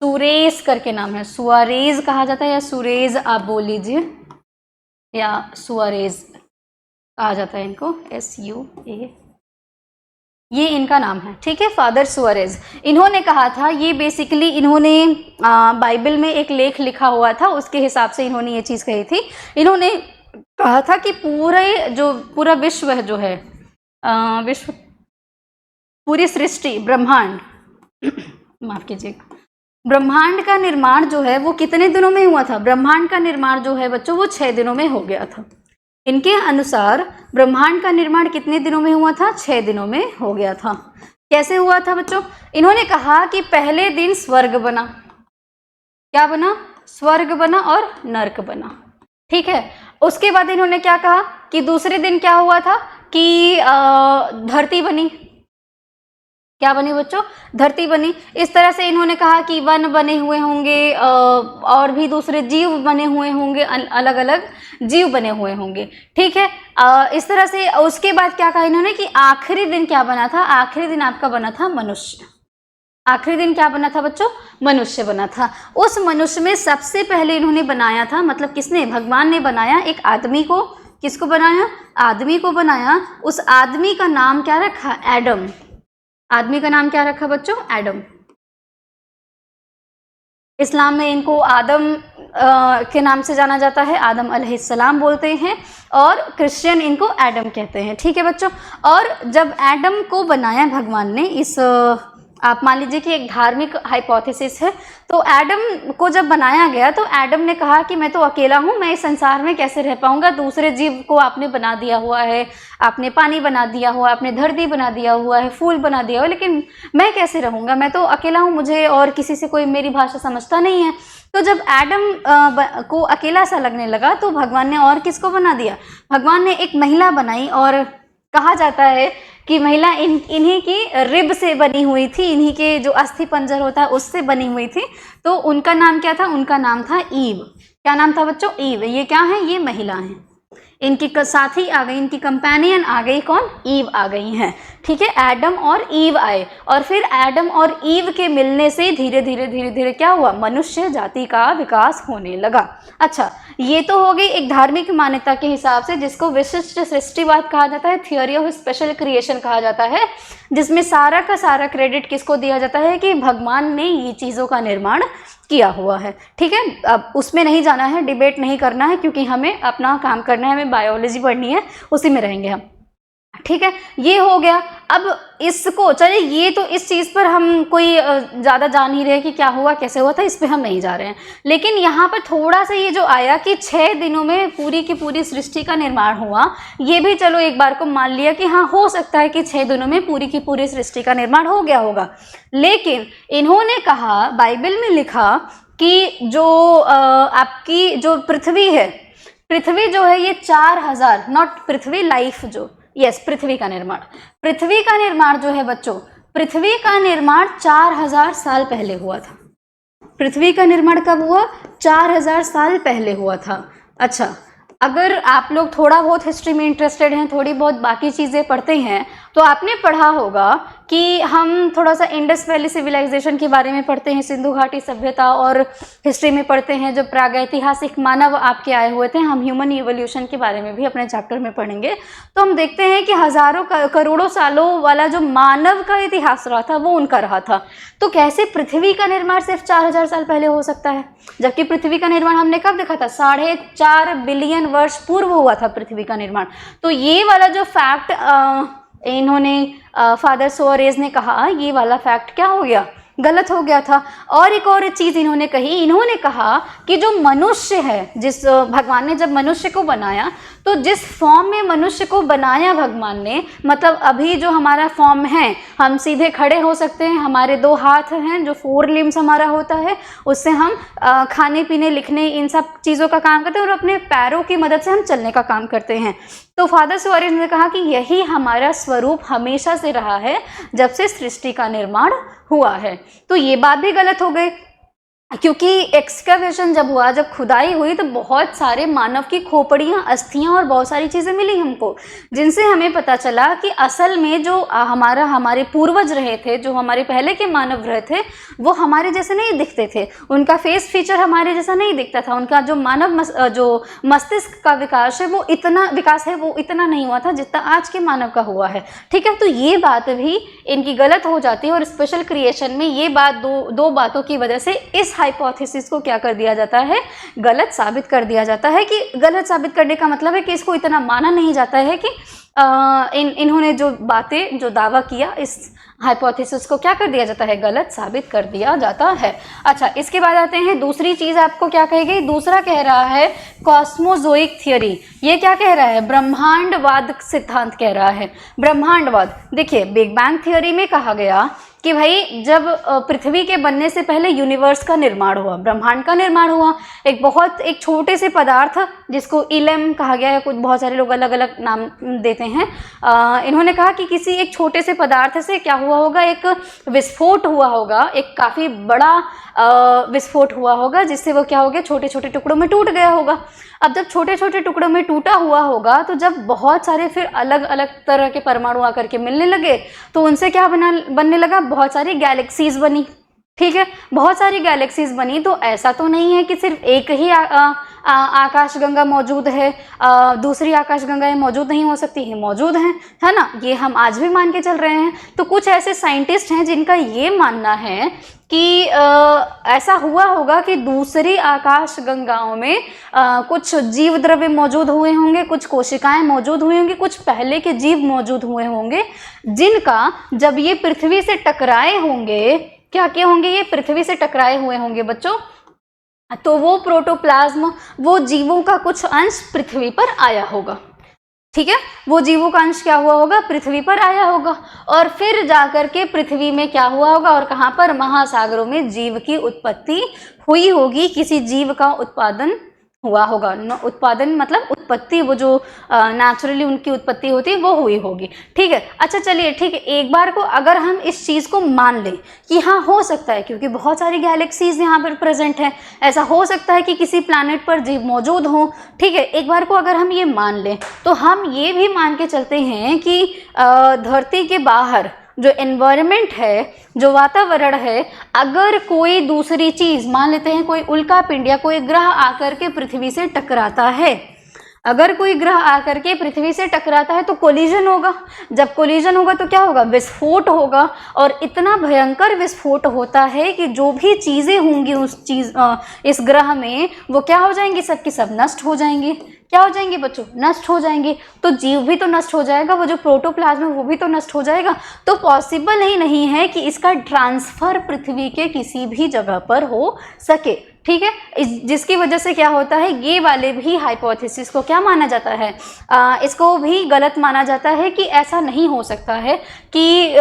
सुरेज करके नाम है, सुआरेज कहा जाता है या सुरेज आप बोल लीजिए या सुआरेज कहा जाता है इनको, SUA, ये इनका नाम है। ठीक है, फादर सुआरेज। इन्होंने कहा था, ये बेसिकली इन्होंने बाइबल में एक लेख लिखा हुआ था, उसके हिसाब से इन्होंने ये चीज़ कही थी। इन्होंने कहा था कि पूरा विश्व है जो है, विश्व, पूरी सृष्टि, ब्रह्मांड माफ कीजिएगा, ब्रह्मांड का निर्माण जो है वो कितने दिनों में हुआ था, ब्रह्मांड का निर्माण जो है बच्चों वो 6 दिनों में हो गया था। इनके अनुसार ब्रह्मांड का निर्माण कितने दिनों में हुआ था, 6 दिनों में हो गया था। कैसे हुआ था बच्चों, इन्होंने कहा कि पहले दिन स्वर्ग बना, क्या बना, स्वर्ग बना और नरक बना। ठीक है, उसके बाद इन्होंने क्या कहा कि दूसरे दिन क्या हुआ था कि धरती बनी, क्या बनी बच्चों, धरती बनी। इस तरह से इन्होंने कहा कि वन बने हुए होंगे और भी दूसरे जीव बने हुए होंगे, अलग अलग जीव बने हुए होंगे। ठीक है, इस तरह से उसके बाद क्या कहा इन्होंने कि आखिरी दिन क्या बना था, आखिरी दिन आपका बना था मनुष्य। आखिरी दिन क्या बना था बच्चों, मनुष्य बना था। उस मनुष्य में सबसे पहले इन्होंने बनाया था, मतलब किसने, भगवान ने बनाया एक आदमी को। किसको बनाया, आदमी को बनाया। उस आदमी का नाम क्या रखा, एडम। आदमी का नाम क्या रखा बच्चों, एडम। इस्लाम में इनको आदम के नाम से जाना जाता है, आदम अलैहिस्सलाम बोलते हैं, और क्रिश्चियन इनको एडम कहते हैं। ठीक है बच्चों, और जब एडम को बनाया भगवान ने, इस आप मान लीजिए कि एक धार्मिक हाइपोथेसिस है। तो एडम को जब बनाया गया तो एडम ने कहा कि मैं तो अकेला हूँ, मैं इस संसार में कैसे रह पाऊंगा, दूसरे जीव को आपने बना दिया हुआ है, आपने पानी बना दिया हुआ, आपने धरती बना दिया हुआ है, फूल बना दिया हुआ, लेकिन मैं कैसे रहूँगा, मैं तो अकेला हूँ, मुझे और किसी से कोई मेरी भाषा समझता नहीं है। तो जब एडम को अकेला सा लगने लगा तो भगवान ने और किसको बना दिया, भगवान ने एक महिला बनाई, और कहा जाता है कि महिला इन्हीं की रिब से बनी हुई थी, इन्हीं के जो अस्थि पंजर होता है उससे बनी हुई थी। तो उनका नाम क्या था, उनका नाम था ईव। क्या नाम था बच्चों, ईव। ये क्या है, ये महिला हैं, इनकी साथी आ गई, इनकी कंपेनियन आ गई, कौन, ईव आ गई हैं। ठीक है, एडम और ईव आए, और फिर एडम और ईव के मिलने से धीरे धीरे क्या हुआ, मनुष्य जाति का विकास होने लगा। अच्छा, ये तो हो गई एक धार्मिक मान्यता के हिसाब से, जिसको विशिष्ट सृष्टिवाद कहा जाता है, थ्योरी ऑफ स्पेशल क्रिएशन कहा जाता है, जिसमें सारा का सारा क्रेडिट किसको दिया जाता है कि भगवान ने ये चीज़ों का निर्माण किया हुआ है। ठीक है, अब उसमें नहीं जाना है, डिबेट नहीं करना है, क्योंकि हमें अपना काम करना है, हमें बायोलॉजी पढ़नी है, उसी में रहेंगे हम। ठीक है, ये हो गया। अब इसको चलिए, ये तो इस चीज़ पर हम कोई ज़्यादा जान ही रहे कि क्या हुआ कैसे हुआ था, इस पे हम नहीं जा रहे हैं। लेकिन यहाँ पर थोड़ा सा ये जो आया कि 6 दिनों में पूरी की पूरी सृष्टि का निर्माण हुआ, ये भी चलो एक बार को मान लिया कि हाँ, हो सकता है कि 6 दिनों में पूरी की पूरी सृष्टि का निर्माण हो गया होगा। लेकिन इन्होंने कहा, बाइबल में लिखा कि जो आपकी जो पृथ्वी है, पृथ्वी जो है ये 4000, नॉट पृथ्वी लाइफ, जो यस पृथ्वी का निर्माण जो है बच्चों, पृथ्वी का निर्माण 4000 साल पहले हुआ था। पृथ्वी का निर्माण कब हुआ, 4000 साल पहले हुआ था। अच्छा, अगर आप लोग थोड़ा बहुत हिस्ट्री में इंटरेस्टेड हैं, थोड़ी बहुत बाकी चीज़ें पढ़ते हैं, तो आपने पढ़ा होगा कि हम थोड़ा सा इंडस वैली सिविलाइजेशन के बारे में पढ़ते हैं, सिंधु घाटी सभ्यता, और हिस्ट्री में पढ़ते हैं जब प्रागैतिहासिक मानव आपके आए हुए थे। हम ह्यूमन इवोल्यूशन के बारे में भी अपने चैप्टर में पढ़ेंगे। तो हम देखते हैं कि हज़ारों करोड़ों सालों वाला जो मानव का इतिहास रहा था वो उनका रहा था। तो कैसे पृथ्वी का निर्माण सिर्फ 4000 साल पहले हो सकता है, जबकि पृथ्वी का निर्माण हमने कब देखा था, 4.5 बिलियन वर्ष पूर्व हुआ था पृथ्वी का निर्माण। तो ये वाला जो फैक्ट इन्होंने फादर सोअरेज ने कहा, ये वाला फैक्ट क्या हो गया, गलत हो गया था। और एक और चीज़ इन्होंने कही, इन्होंने कहा कि जो मनुष्य है, जिस भगवान ने जब मनुष्य को बनाया, तो जिस फॉर्म में मनुष्य को बनाया भगवान ने, मतलब अभी जो हमारा फॉर्म है, हम सीधे खड़े हो सकते हैं, हमारे 2 हाथ हैं, जो 4 लिम्स हमारा होता है, उससे हम खाने पीने लिखने इन सब चीज़ों का काम करते हैं, और अपने पैरों की मदद से हम चलने का काम करते हैं। तो फादर सोअरेज ने कहा कि यही हमारा स्वरूप हमेशा से रहा है, जब से सृष्टि का निर्माण हुआ है। तो ये बात भी गलत हो गई, क्योंकि एक्सकैवेशन जब हुआ, जब खुदाई हुई, तो बहुत सारे मानव की खोपड़ियाँ, अस्थियाँ और बहुत सारी चीज़ें मिली हमको, जिनसे हमें पता चला कि असल में जो हमारे पूर्वज रहे थे, जो हमारे पहले के मानव रहे थे, वो हमारे जैसे नहीं दिखते थे, उनका फेस फीचर हमारे जैसा नहीं दिखता था, उनका जो जो मस्तिष्क का विकास है वो इतना नहीं हुआ था जितना आज के मानव का हुआ है। ठीक है, तो ये बात भी इनकी गलत हो जाती है, और स्पेशल क्रिएशन में ये बात दो बातों की वजह से इस हाइपोथेसिस को क्या कर दिया जाता है, गलत साबित कर दिया जाता है। कि गलत साबित करने का मतलब है कि इसको इतना माना नहीं जाता है कि इन्होंने जो बातें, जो दावा किया, इस हाइपोथेसिस को क्या कर दिया जाता है, गलत साबित कर दिया जाता है। अच्छा, इसके बाद आते हैं दूसरी चीज़, आपको क्या कही गई, दूसरा कह रहा है कॉस्मोजोइक थियोरी। ये क्या कह रहा है, ब्रह्मांडवाद सिद्धांत कह रहा है। ब्रह्मांडवाद, देखिए बिग बैंग थियोरी में कहा गया कि भाई जब पृथ्वी के बनने से पहले यूनिवर्स का निर्माण हुआ, ब्रह्मांड का निर्माण हुआ, एक छोटे से पदार्थ जिसको इलेम कहा गया है, कुछ बहुत सारे लोग अलग अलग नाम देते हैं। इन्होंने कहा कि किसी एक छोटे से पदार्थ से क्या हुआ होगा, एक विस्फोट हुआ होगा, एक काफ़ी बड़ा विस्फोट हुआ होगा, जिससे वो क्या हो गया, छोटे छोटे टुकड़ों में टूट गया होगा। अब जब छोटे छोटे टुकड़ों में टूटा हुआ होगा, तो जब बहुत सारे फिर अलग अलग तरह के परमाणु आकर के मिलने लगे, तो उनसे क्या बनने लगा, बहुत सारी गैलेक्सीज बनी। ठीक है, बहुत सारी गैलेक्सीज बनी। तो ऐसा तो नहीं है कि सिर्फ एक ही आकाशगंगा मौजूद है, दूसरी आकाशगंगाएं मौजूद नहीं हो सकती हैं, मौजूद हैं, है ना, ये हम आज भी मान के चल रहे हैं। तो कुछ ऐसे साइंटिस्ट हैं जिनका ये मानना है कि ऐसा हुआ होगा कि दूसरी आकाश गंगाओं में कुछ जीव द्रव्य मौजूद हुए होंगे, कुछ कोशिकाएं मौजूद हुई होंगी, कुछ पहले के जीव मौजूद हुए होंगे, जिनका जब ये पृथ्वी से टकराए होंगे, क्या किए होंगे, ये पृथ्वी से टकराए हुए होंगे बच्चों, तो वो प्रोटोप्लाज्म, वो जीवों का कुछ अंश पृथ्वी पर आया होगा। ठीक है, वो जीवों का अंश क्या हुआ होगा, पृथ्वी पर आया होगा, और फिर जाकर के पृथ्वी में क्या हुआ होगा, और कहाँ पर, महासागरों में जीव की उत्पत्ति हुई होगी, किसी जीव का उत्पादन हुआ होगा। उत्पादन मतलब उत्पत्ति, वो जो नेचुरली उनकी उत्पत्ति होती है वो हुई होगी। ठीक है, अच्छा चलिए, ठीक है, एक बार को अगर हम इस चीज़ को मान लें कि हाँ हो सकता है, क्योंकि बहुत सारी गैलेक्सीज यहाँ पर प्रेजेंट है, ऐसा हो सकता है कि किसी प्लैनेट पर जीव मौजूद हो। ठीक है, एक बार को अगर हम ये मान लें तो हम ये भी मान के चलते हैं कि धरती के बाहर जो एनवायरनमेंट है, जो वातावरण है, अगर कोई दूसरी चीज़, मान लेते हैं कोई उल्का पिंड या कोई ग्रह आकर के पृथ्वी से टकराता है, अगर कोई ग्रह आकर के पृथ्वी से टकराता है तो कोलिजन होगा। जब कोलिजन होगा तो क्या होगा, विस्फोट होगा, और इतना भयंकर विस्फोट होता है कि जो भी चीज़ें होंगी इस ग्रह में, वो क्या हो जाएंगी, सब की सब नष्ट हो जाएंगी। क्या हो जाएंगे बच्चों, नष्ट हो जाएंगे। तो जीव भी तो नष्ट हो जाएगा, वो जो प्रोटोप्लाज्म है वो भी तो नष्ट हो जाएगा। तो पॉसिबल ही नहीं है कि इसका ट्रांसफर पृथ्वी के किसी भी जगह पर हो सके। ठीक है, जिसकी वजह से क्या होता है, ये वाले भी हाइपोथेसिस को क्या माना जाता है, इसको भी गलत माना जाता है कि ऐसा नहीं हो सकता है कि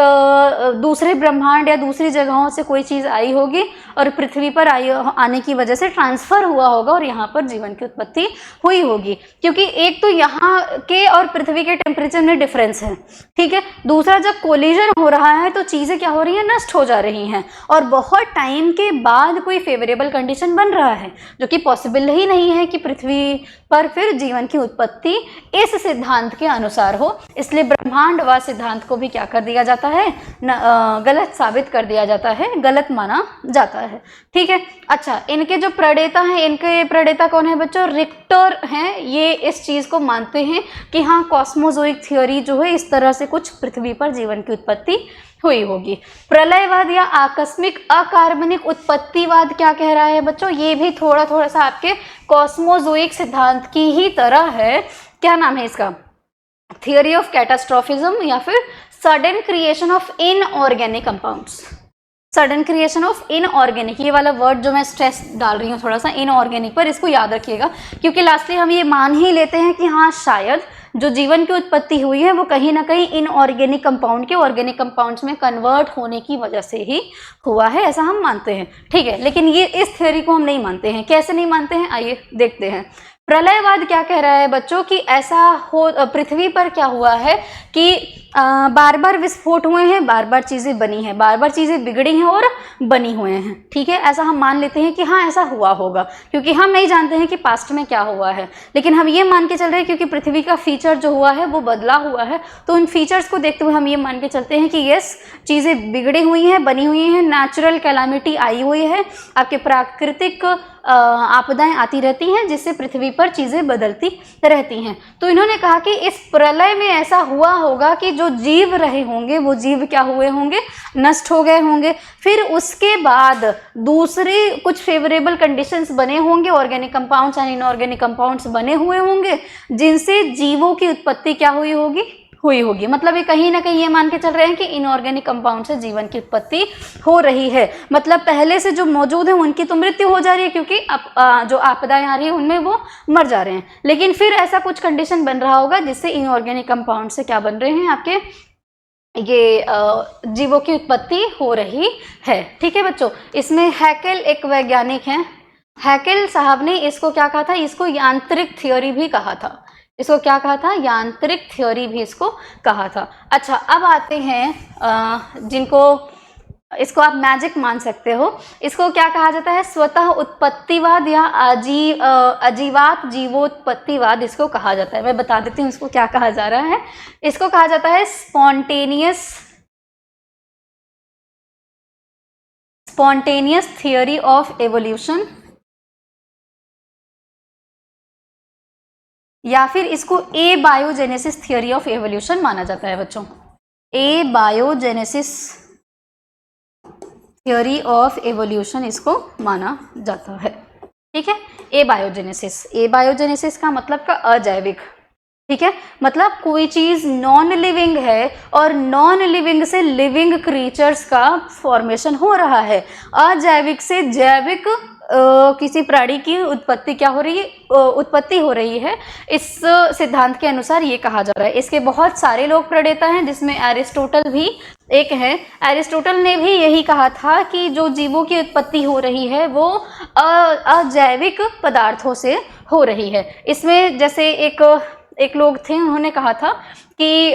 दूसरे ब्रह्मांड या दूसरी जगहों से कोई चीज़ आई होगी और पृथ्वी पर आने की वजह से ट्रांसफ़र हुआ होगा और यहाँ पर जीवन की उत्पत्ति हुई होगी। क्योंकि एक तो यहाँ के और पृथ्वी के टेम्परेचर में डिफरेंस है। ठीक है, दूसरा जब कोलिजन हो रहा है तो चीज़ें क्या हो रही हैं, नष्ट हो जा रही हैं, और बहुत टाइम के बाद कोई फेवरेबल कंडीशन बन रहा है, जो कि पॉसिबल ही नहीं है कि पृथ्वी पर फिर जीवन की उत्पत्ति इस सिद्धांत के अनुसार हो। इसलिए ब्रह्मांडवाद सिद्धांत को भी क्या कर दिया जाता है, गलत साबित कर दिया जाता है, गलत माना जाता है। ठीक है, अच्छा, इनके जो प्रणेता हैं, इनके प्रणेता कौन है बच्चों, रिक्टर हैं। ये इस चीज़ को मानते हैं कि हाँ, कॉस्मोजोइक थ्योरी जो है, इस तरह से कुछ पृथ्वी पर जीवन की उत्पत्ति हुई होगी। प्रलयवाद या आकस्मिक अकार्बनिक उत्पत्तिवाद क्या कह रहा है बच्चों, ये भी थोड़ा थोड़ा सा आपके कॉस्मोजोइक सिद्धांत की ही तरह है। क्या नाम है इसका, थियोरी ऑफ कैटास्ट्रोफिज्म या फिर sudden creation of inorganic compounds. Sudden creation of inorganic, ये वाला वर्ड जो मैं स्ट्रेस डाल रही हूँ थोड़ा सा इनऑर्गेनिक पर, इसको याद रखिएगा, क्योंकि लास्टली हम ये मान ही लेते हैं कि हाँ, शायद जो जीवन की उत्पत्ति हुई है वो कहीं ना कहीं इनऑर्गेनिक कंपाउंड के ऑर्गेनिक कंपाउंड्स में कन्वर्ट होने की वजह से ही हुआ है, ऐसा हम मानते हैं। ठीक है, लेकिन ये इस थ्योरी को हम नहीं मानते हैं। कैसे नहीं मानते हैं, आइए देखते हैं। प्रलयवाद क्या कह रहा है बच्चों कि ऐसा हो, पृथ्वी पर क्या हुआ है कि बार बार विस्फोट हुए हैं, बार बार चीज़ें बनी हैं, बार बार चीज़ें बिगड़ी हैं और बनी हुए हैं। ठीक है, ऐसा हम मान लेते हैं कि हाँ, ऐसा हुआ होगा, क्योंकि हम नहीं जानते हैं कि पास्ट में क्या हुआ है, लेकिन हम ये मान के चल रहे हैं क्योंकि पृथ्वी का फीचर जो हुआ है वो बदला हुआ है, तो उन फीचर्स को देखते हुए हम ये मान के चलते हैं कि यस, चीज़ें बिगड़ी हुई हैं, बनी हुई हैं, नेचुरल कैलामिटी आई हुई है, आपके प्राकृतिक आपदाएं आती रहती हैं, जिससे पृथ्वी पर चीज़ें बदलती रहती हैं। तो इन्होंने कहा कि इस प्रलय में ऐसा हुआ होगा कि जो जीव रहे होंगे वो जीव क्या हुए होंगे, नष्ट हो गए होंगे। फिर उसके बाद दूसरे कुछ फेवरेबल कंडीशंस बने होंगे, organic compounds and inorganic compounds बने हुए होंगे, जिनसे जीवों की उत्पत्ति क्या हुई होगी। मतलब ये कहीं ना कहीं ये मान के चल रहे हैं कि इनऑर्गेनिक कंपाउंड से जीवन की उत्पत्ति हो रही है। मतलब पहले से जो मौजूद है उनकी तो मृत्यु हो जा रही है, क्योंकि जो आपदाएं आ रही है उनमें वो मर जा रहे हैं, लेकिन फिर ऐसा कुछ कंडीशन बन रहा होगा जिससे इनऑर्गेनिक कंपाउंड से क्या बन रहे हैं, आपके ये जीवों की उत्पत्ति हो रही है। ठीक है बच्चों, इसमें हैकेल एक वैज्ञानिक हैं। हैकेल साहब ने इसको क्या कहा था, इसको यांत्रिक थ्योरी भी कहा था। इसको क्या कहा था, यांत्रिक थ्योरी भी इसको कहा था। अच्छा, अब आते हैं जिनको, इसको आप मैजिक मान सकते हो, इसको क्या कहा जाता है, स्वतः उत्पत्तिवाद या अजीवात जीवोत्पत्तिवाद इसको कहा जाता है। मैं बता देती हूँ इसको क्या कहा जा रहा है। इसको कहा जाता है स्पॉन्टेनियस थियोरी ऑफ एवोल्यूशन। या फिर इसको ए बायोजेनेसिस थियोरी ऑफ एवोल्यूशन माना जाता है बच्चों। ए बायोजेनेसिस थियोरी ऑफ एवोल्यूशन इसको माना जाता है, ठीक है। ए बायोजेनेसिस का मतलब का अजैविक, ठीक है। मतलब कोई चीज नॉन लिविंग है और नॉन लिविंग से लिविंग क्रीचर्स का फॉर्मेशन हो रहा है। अजैविक से जैविक किसी प्राणी की उत्पत्ति क्या हो रही है, उत्पत्ति हो रही है। इस सिद्धांत के अनुसार ये कहा जा रहा है। इसके बहुत सारे लोग प्रणेता हैं, जिसमें एरिस्टोटल भी एक है। एरिस्टोटल ने भी यही कहा था कि जो जीवों की उत्पत्ति हो रही है वो अजैविक पदार्थों से हो रही है। इसमें जैसे एक लोग थे, उन्होंने कहा था कि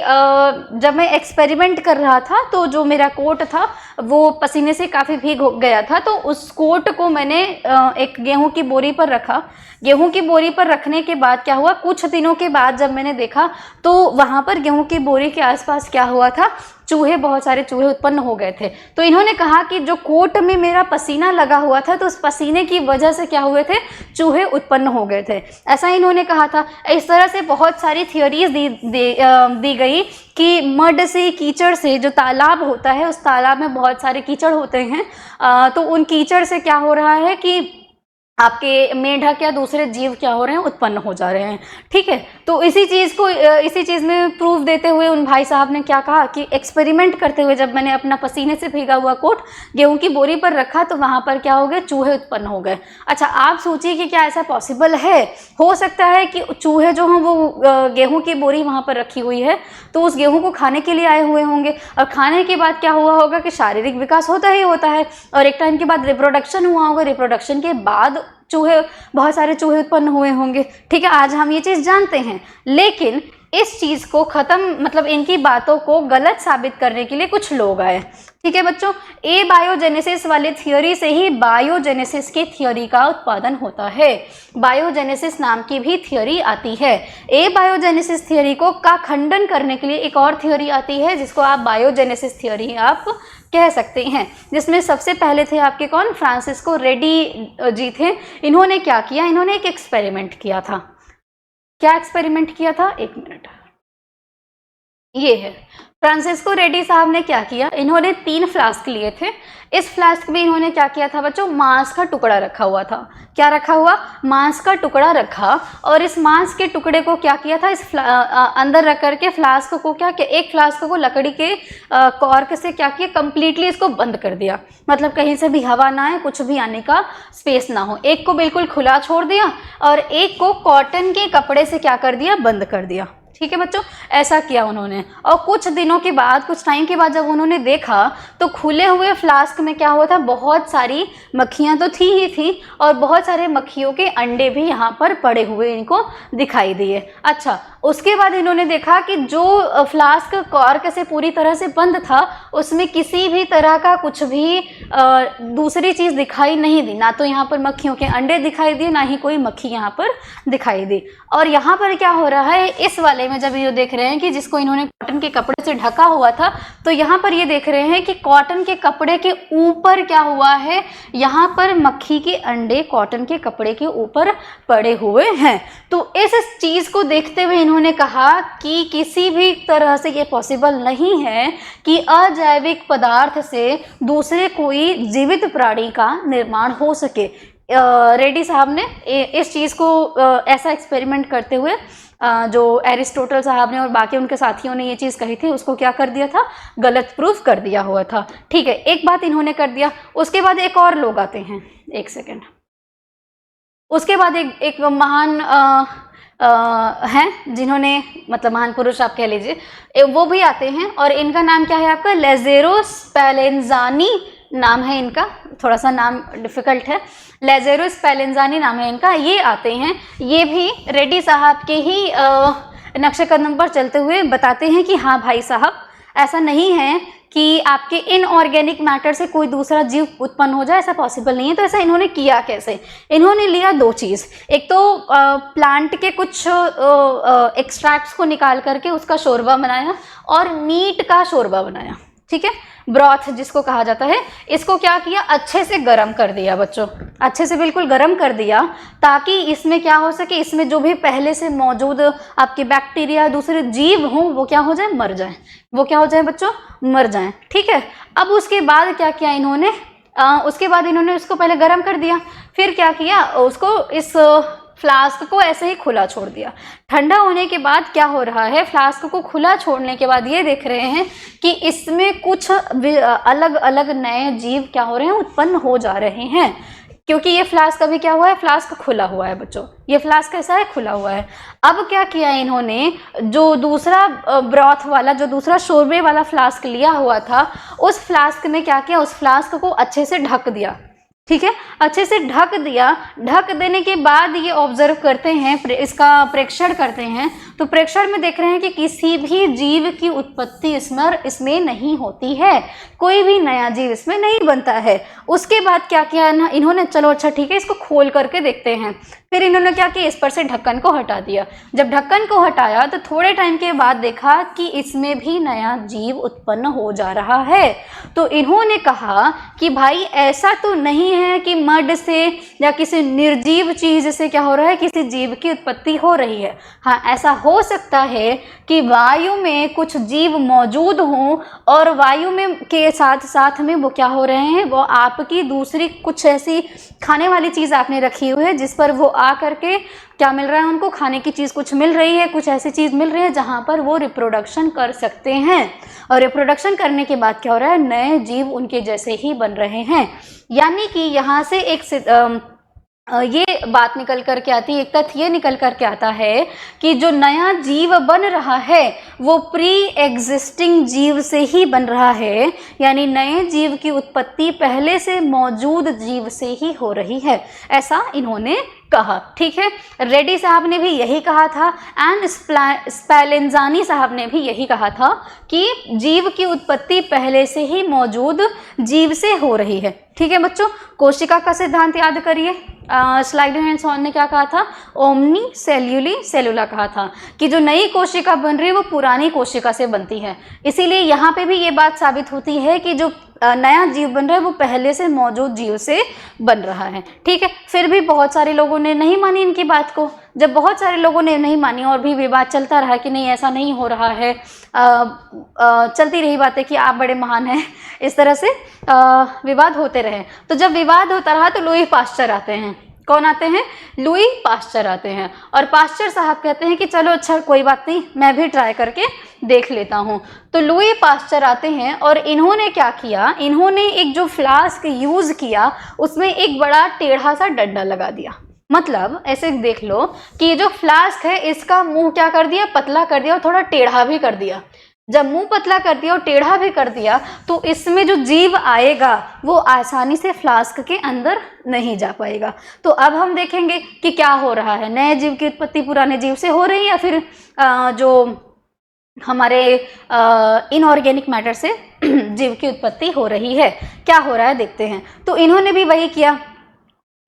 जब मैं एक्सपेरिमेंट कर रहा था तो जो मेरा कोट था वो पसीने से काफ़ी भीग गया था, तो उस कोट को मैंने एक गेहूं की बोरी पर रखा। गेहूं की बोरी पर रखने के बाद क्या हुआ, कुछ दिनों के बाद जब मैंने देखा तो वहाँ पर गेहूं की बोरी के आसपास क्या हुआ था, चूहे, बहुत सारे चूहे उत्पन्न हो गए थे। तो इन्होंने कहा कि जो कोट में मेरा पसीना लगा हुआ था तो उस पसीने की वजह से क्या हुए थे, चूहे उत्पन्न हो गए थे, ऐसा इन्होंने कहा था। इस तरह से बहुत सारी थियोरीज दी गई कि मड से, कीचड़ से, जो तालाब होता है उस तालाब में बहुत सारे कीचड़ होते हैं, तो उन कीचड़ से क्या हो रहा है कि आपके मेंढक या दूसरे जीव क्या हो रहे हैं, उत्पन्न हो जा रहे हैं, ठीक है। तो इसी चीज़ में प्रूफ देते हुए उन भाई साहब ने क्या कहा कि एक्सपेरिमेंट करते हुए जब मैंने अपना पसीने से भीगा हुआ कोट गेहूं की बोरी पर रखा तो वहाँ पर क्या हो गए, चूहे उत्पन्न हो गए। अच्छा, आप सोचिए कि क्या ऐसा पॉसिबल है? हो सकता है कि चूहे जो हों वो गेहूँ की बोरी वहाँ पर रखी हुई है तो उस गेहूँ को खाने के लिए आए हुए होंगे, और खाने के बाद क्या हुआ होगा कि शारीरिक विकास होता ही होता है, और एक टाइम के बाद रिप्रोडक्शन हुआ होगा, रिप्रोडक्शन के बाद चूहे, बहुत सारे चूहे उत्पन्न हुए होंगे, ठीक है। आज हम ये चीज़ जानते हैं, लेकिन इस चीज़ को मतलब इनकी बातों को गलत साबित करने के लिए कुछ लोग आए, ठीक है बच्चों। ए बायोजेनेसिस वाली थियोरी से ही बायोजेनेसिस की थियोरी का उत्पादन होता है। बायोजेनेसिस नाम की भी थियोरी आती है। ए बायोजेनेसिस थियोरी का खंडन करने के लिए एक और थियोरी आती है जिसको आप बायोजेनेसिस थियोरी आप कह सकते हैं, जिसमें सबसे पहले थे आपके कौन, फ्रांसिस्को रेडी जी थे। इन्होंने क्या किया, इन्होंने एक एक्सपेरिमेंट किया था। क्या एक्सपेरिमेंट किया था, एक मिनट, ये है। फ्रांसिस्को रेडी साहब ने क्या किया, इन्होंने 3 फ्लास्क लिए थे। इस फ्लास्क में इन्होंने क्या किया था बच्चों, मांस का टुकड़ा रखा हुआ था। क्या रखा हुआ, मांस का टुकड़ा रखा, और इस मांस के टुकड़े को क्या किया था, इस अंदर रख करके फ्लास्क को क्या किया, एक फ्लास्क को लकड़ी के कॉर्क से क्या किया, कंप्लीटली इसको बंद कर दिया। मतलब कहीं से भी हवा ना आए, कुछ भी आने का स्पेस ना हो। एक को बिल्कुल खुला छोड़ दिया और एक को कॉटन के कपड़े से क्या कर दिया, बंद कर दिया, ठीक है बच्चों। ऐसा किया उन्होंने, और कुछ दिनों के बाद, कुछ टाइम के बाद जब उन्होंने देखा तो खुले हुए फ्लास्क में क्या हुआ था, बहुत सारी मक्खियां तो थी ही थी, और बहुत सारे मक्खियों के अंडे भी यहाँ पर पड़े हुए इनको दिखाई दिए। अच्छा, उसके बाद इन्होंने देखा कि जो फ्लास्क कॉर्क से पूरी तरह से बंद था उसमें किसी भी तरह का कुछ भी दूसरी चीज़ दिखाई नहीं दी, ना तो यहाँ पर मक्खियों के अंडे दिखाई दिए, ना ही कोई मक्खी यहाँ पर दिखाई दी। और यहाँ पर क्या हो रहा है, इस वाले में जब ये देख रहे हैं कि जिसको इन्होंने कॉटन के कपड़े से ढका हुआ था, तो यहाँ पर ये देख रहे हैं कि कॉटन के कपड़े के ऊपर क्या हुआ है, यहाँ पर मक्खी के अंडे कॉटन के कपड़े के ऊपर पड़े हुए हैं। तो इस चीज़ को देखते हुए इन्होंने कहा कि किसी भी तरह से ये पॉसिबल नहीं है कि अजैविक पदार्थ से दूसरे कोई जीवित प्राणी का निर्माण हो सके। रेड्डी साहब ने इस चीज़ को ऐसा एक्सपेरिमेंट करते हुए जो एरिस्टोटल साहब ने और बाकी उनके साथियों ने ये चीज़ कही थी उसको क्या कर दिया था, गलत प्रूफ कर दिया हुआ था, ठीक है। एक बात इन्होंने कर दिया, उसके बाद एक और लोग आते हैं, एक सेकेंड, उसके बाद एक महान हैं जिन्होंने, मतलब महान पुरुष आप कह लीजिए, वो भी आते हैं, और इनका नाम क्या है आपका, लेज़ेरो स्पेलेंज़ानी नाम है इनका, थोड़ा सा नाम डिफिकल्ट है, लेज़ेरो स्पेलेंज़ानी नाम है इनका। ये आते हैं, ये भी रेड्डी साहब के ही नक्शे कदम पर चलते हुए बताते हैं कि हाँ भाई साहब, ऐसा नहीं है कि आपके इनऑर्गेनिक मैटर से कोई दूसरा जीव उत्पन्न हो जाए, ऐसा पॉसिबल नहीं है। तो ऐसा इन्होंने किया कैसे, इन्होंने लिया 2 चीज़, एक तो प्लांट के कुछ एक्सट्रैक्ट्स को निकाल करके उसका शोरबा बनाया, और मीट का शोरबा बनाया, ठीक है, ब्रॉथ जिसको कहा जाता है, इसको क्या किया, अच्छे से गर्म कर दिया बच्चों, अच्छे से बिल्कुल गर्म कर दिया, ताकि इसमें क्या हो सके, इसमें जो भी पहले से मौजूद आपके बैक्टीरिया दूसरे जीव हों वो क्या हो जाए, मर जाए, वो क्या हो जाए बच्चों, मर जाए। ठीक है, अब उसके बाद क्या किया इन्होंने, उसके बाद इन्होंने उसको पहले गर्म कर दिया, फिर क्या किया, उसको इस फ्लास्क को ऐसे ही खुला छोड़ दिया। ठंडा होने के बाद क्या हो रहा है, फ्लास्क को खुला छोड़ने के बाद ये देख रहे हैं कि इसमें कुछ अलग अलग नए जीव क्या हो रहे हैं, उत्पन्न हो जा रहे हैं, क्योंकि ये फ्लास्क अभी क्या हुआ है, फ्लास्क खुला हुआ है बच्चों, ये फ्लास्क कैसा है, खुला हुआ है। अब क्या किया इन्होंने, जो दूसरा ब्रॉथ वाला, जो दूसरा शोरबे वाला फ्लास्क लिया हुआ था, उस फ्लास्क में क्या किया, उस फ्लास्क को अच्छे से ढक दिया। ठीक है, अच्छे से ढक दिया। ढक देने के बाद ये ऑब्जर्व करते हैं, इसका प्रेक्षण करते हैं, तो प्रेक्षण में देख रहे हैं कि किसी भी जीव की उत्पत्ति इसमें नहीं होती है, कोई भी नया जीव इसमें नहीं बनता है। उसके बाद क्या किया इन्होंने, चलो अच्छा ठीक है, इसको खोल करके देखते हैं। फिर इन्होंने क्या किया, इस पर से ढक्कन को हटा दिया। जब ढक्कन को हटाया तो थोड़े टाइम के बाद देखा कि इसमें भी नया जीव उत्पन्न हो जा रहा है। तो इन्होंने कहा कि भाई ऐसा तो नहीं है कि मड से या किसी निर्जीव चीज से क्या हो रहा है, किसी जीव की उत्पत्ति हो रही है। हाँ, ऐसा हो सकता है कि वायु में कुछ जीव मौजूद हों और वायु में के साथ साथ में वो क्या हो रहे हैं, वो आपकी दूसरी कुछ ऐसी खाने वाली चीज़ आपने रखी हुई है जिस पर वो आ करके क्या मिल रहा है, उनको खाने की चीज़ कुछ मिल रही है, कुछ ऐसी चीज़ मिल रही है जहाँ पर वो रिप्रोडक्शन कर सकते हैं। और रिप्रोडक्शन करने के बाद क्या हो रहा है, नए जीव उनके जैसे ही बन रहे हैं। यानी कि यहाँ से एक ये बात निकल कर के आती है, एक तथ्य ये निकल कर के आता है कि जो नया जीव बन रहा है वो प्री एग्जिस्टिंग जीव से ही बन रहा है, यानी नए जीव की उत्पत्ति पहले से मौजूद जीव से ही हो रही है, ऐसा इन्होंने कहा। ठीक है, रेड्डी साहब ने भी यही कहा था एंड स्पेलेंजानी साहब ने भी यही कहा था कि जीव की उत्पत्ति पहले से ही मौजूद जीव से हो रही है। ठीक है बच्चों, कोशिका का सिद्धांत याद करिए। स्लाइडेनसॉन ने क्या कहा था, ओमनी सेल्यूली सेलुला कहा था कि जो नई कोशिका बन रही है वो पुरानी कोशिका से बनती है। इसीलिए यहाँ पे भी ये बात साबित होती है कि जो नया जीव बन रहा है वो पहले से मौजूद जीव से बन रहा है। ठीक है, फिर भी बहुत सारे लोगों ने नहीं मानी इनकी बात को। जब बहुत सारे लोगों ने नहीं मानी और भी विवाद चलता रहा कि नहीं ऐसा नहीं हो रहा है, चलती रही बातें कि आप बड़े महान हैं, इस तरह से विवाद होते रहे। तो जब विवाद होता रहा तो लुई पाश्चर आते हैं। कौन आते हैं, लुई पाश्चर आते हैं। और पाश्चर साहब कहते हैं कि चलो अच्छा कोई बात नहीं, मैं भी ट्राई करके देख लेता हूँ। तो लुई पाश्चर आते हैं और इन्होंने क्या किया, इन्होंने एक जो फ्लास्क यूज़ किया उसमें एक बड़ा टेढ़ा सा डंडा लगा दिया। मतलब ऐसे देख लो कि ये जो फ्लास्क है इसका मुंह क्या कर दिया, पतला कर दिया और थोड़ा टेढ़ा भी कर दिया। जब मुंह पतला कर दिया और टेढ़ा भी कर दिया तो इसमें जो जीव आएगा वो आसानी से फ्लास्क के अंदर नहीं जा पाएगा। तो अब हम देखेंगे कि क्या हो रहा है, नए जीव की उत्पत्ति पुराने जीव से हो रही है या फिर जो हमारे इनऑर्गेनिक मैटर से जीव की उत्पत्ति हो रही है। क्या हो रहा है देखते हैं। तो इन्होंने भी वही किया।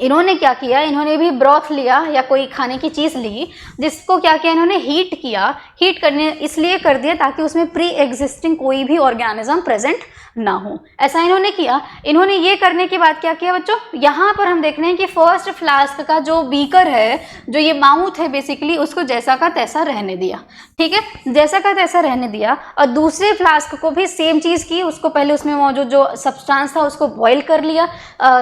इन्होंने क्या किया, इन्होंने भी ब्रॉथ लिया या कोई खाने की चीज़ ली, जिसको क्या किया इन्होंने हीट किया। हीट करने इसलिए कर दिया ताकि उसमें प्री एग्जिस्टिंग कोई भी ऑर्गेनिज्म प्रेजेंट ना हो, ऐसा इन्होंने किया। इन्होंने ये करने के बाद क्या किया बच्चों, यहाँ पर हम देख रहे हैं कि फर्स्ट फ्लास्क का जो बीकर है, जो ये माउथ है बेसिकली, उसको जैसा का तैसा रहने दिया। ठीक है, जैसा का तैसा रहने दिया। और दूसरे फ्लास्क को भी सेम चीज़ की, उसको पहले उसमें मौजूद जो सब्सटेंस था उसको बॉईल कर लिया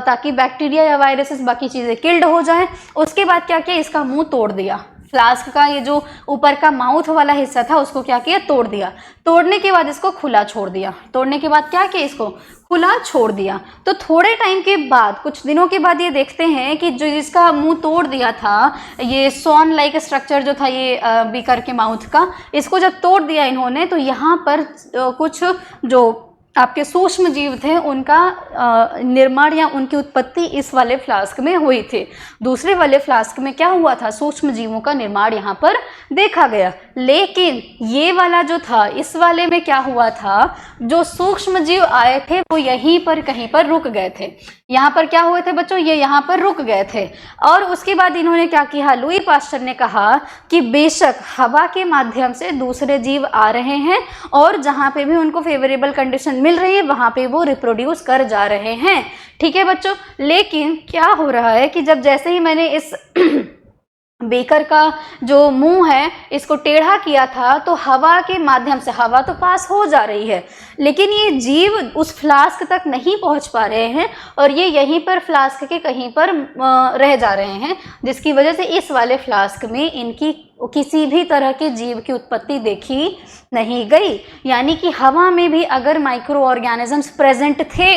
ताकि बैक्टीरिया या वायरसेस बाकी चीज़ें किल्ड हो जाएं। उसके बाद क्या किया, इसका मुंह तोड़ दिया। फ्लास्क का ये जो ऊपर का माउथ वाला हिस्सा था उसको क्या किया, तोड़ दिया। तोड़ने के बाद इसको खुला छोड़ दिया। तोड़ने के बाद क्या किया, इसको खुला छोड़ दिया। तो थोड़े टाइम के बाद, कुछ दिनों के बाद ये देखते हैं कि जो जिसका मुंह तोड़ दिया था, ये सॉन लाइक स्ट्रक्चर जो था ये बीकर के माउथ का, इसको जब तोड़ दिया इन्होंने तो यहाँ पर कुछ जो आपके सूक्ष्म जीव थे उनका निर्माण या उनकी उत्पत्ति इस वाले फ्लास्क में हुई थी। दूसरे वाले फ्लास्क में क्या हुआ था, सूक्ष्म जीवों का निर्माण यहाँ पर देखा गया। लेकिन ये वाला जो था, इस वाले में क्या हुआ था, जो सूक्ष्म जीव आए थे वो यहीं पर कहीं पर रुक गए थे। यहाँ पर क्या हुए थे बच्चों, ये यहाँ पर रुक गए थे। और उसके बाद इन्होंने क्या किया, लुई पाश्चर ने कहा कि बेशक हवा के माध्यम से दूसरे जीव आ रहे हैं और जहाँ पे भी उनको फेवरेबल कंडीशन मिल रही है वहाँ पे वो रिप्रोड्यूस कर जा रहे हैं। ठीक है बच्चों, लेकिन क्या हो रहा है कि जब जैसे ही मैंने इस बेकर का जो मुंह है इसको टेढ़ा किया था तो हवा के माध्यम से, हवा तो पास हो जा रही है लेकिन ये जीव उस फ्लास्क तक नहीं पहुंच पा रहे हैं और ये यहीं पर फ्लास्क के कहीं पर रह जा रहे हैं, जिसकी वजह से इस वाले फ्लास्क में इनकी किसी भी तरह के जीव की उत्पत्ति देखी नहीं गई। यानी कि हवा में भी अगर माइक्रो ऑर्गेनिजम्स प्रेजेंट थे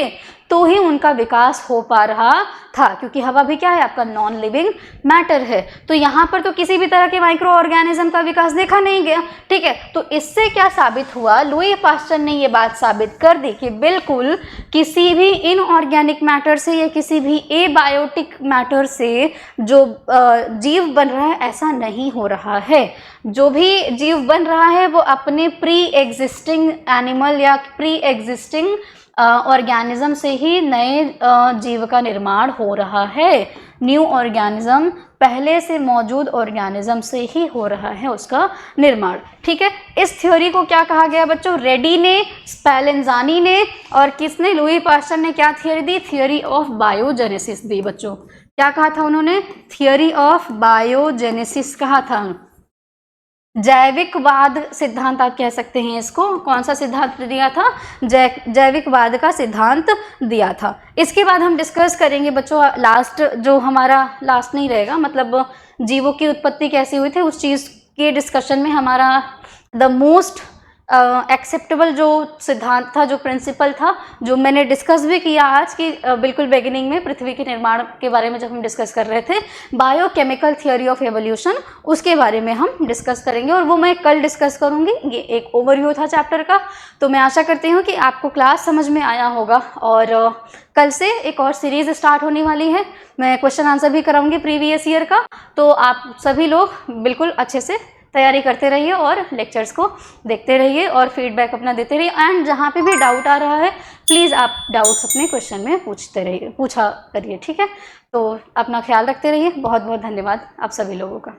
तो ही उनका विकास हो पा रहा था, क्योंकि हवा भी क्या है, आपका नॉन लिविंग मैटर है। तो यहाँ पर तो किसी भी तरह के माइक्रो ऑर्गेनिज्म का विकास देखा नहीं गया। ठीक है, तो इससे क्या साबित हुआ, लुई पास्चर ने ये बात साबित कर दी कि बिल्कुल किसी भी इनऑर्गेनिक मैटर से या किसी भी एबायोटिक मैटर से जो जीव बन रहा है ऐसा नहीं हो रहा है। जो भी जीव बन रहा है वो अपने प्री एग्जिस्टिंग एनिमल या प्री एग्जिस्टिंग ऑर्गेनिज्म से ही नए जीव का निर्माण हो रहा है। न्यू ऑर्गेनिज्म पहले से मौजूद ऑर्गेनिज्म से ही हो रहा है उसका निर्माण। ठीक है, इस थ्योरी को क्या कहा गया बच्चों, रेडी ने, स्पेलेंजानी ने और किसने, लुई पास्चर ने क्या थियरी दी, थियरी ऑफ बायोजेनेसिस दी। बच्चों क्या कहा था उन्होंने, थियरी ऑफ बायोजेनेसिस कहा था। जैविकवाद सिद्धांत आप कह सकते हैं इसको। कौन सा सिद्धांत दिया था, जैविकवाद का सिद्धांत दिया था। इसके बाद हम डिस्कस करेंगे बच्चों लास्ट, जो हमारा लास्ट नहीं रहेगा, मतलब जीवों की उत्पत्ति कैसी हुई थी उस चीज़ के डिस्कशन में हमारा द मोस्ट एक्सेप्टेबल जो सिद्धांत था, जो प्रिंसिपल था, जो मैंने डिस्कस भी किया आज की बिल्कुल बिगिनिंग में पृथ्वी के निर्माण के बारे में जब हम डिस्कस कर रहे थे, बायोकेमिकल थियोरी ऑफ एवोल्यूशन, उसके बारे में हम डिस्कस करेंगे और वो मैं कल डिस्कस करूंगी। ये एक ओवरव्यू था चैप्टर का, तो मैं आशा करती हूँ कि आपको क्लास समझ में आया होगा। और कल से एक और सीरीज स्टार्ट होने वाली है, मैं क्वेश्चन आंसर भी कराऊंगी प्रीवियस ईयर का, तो आप सभी लोग बिल्कुल अच्छे से तैयारी करते रहिए और लेक्चर्स को देखते रहिए और फीडबैक अपना देते रहिए। एंड जहाँ पे भी डाउट आ रहा है प्लीज़ आप डाउट्स अपने क्वेश्चन में पूछा करिए। ठीक है, तो अपना ख्याल रखते रहिए। बहुत बहुत धन्यवाद आप सभी लोगों का।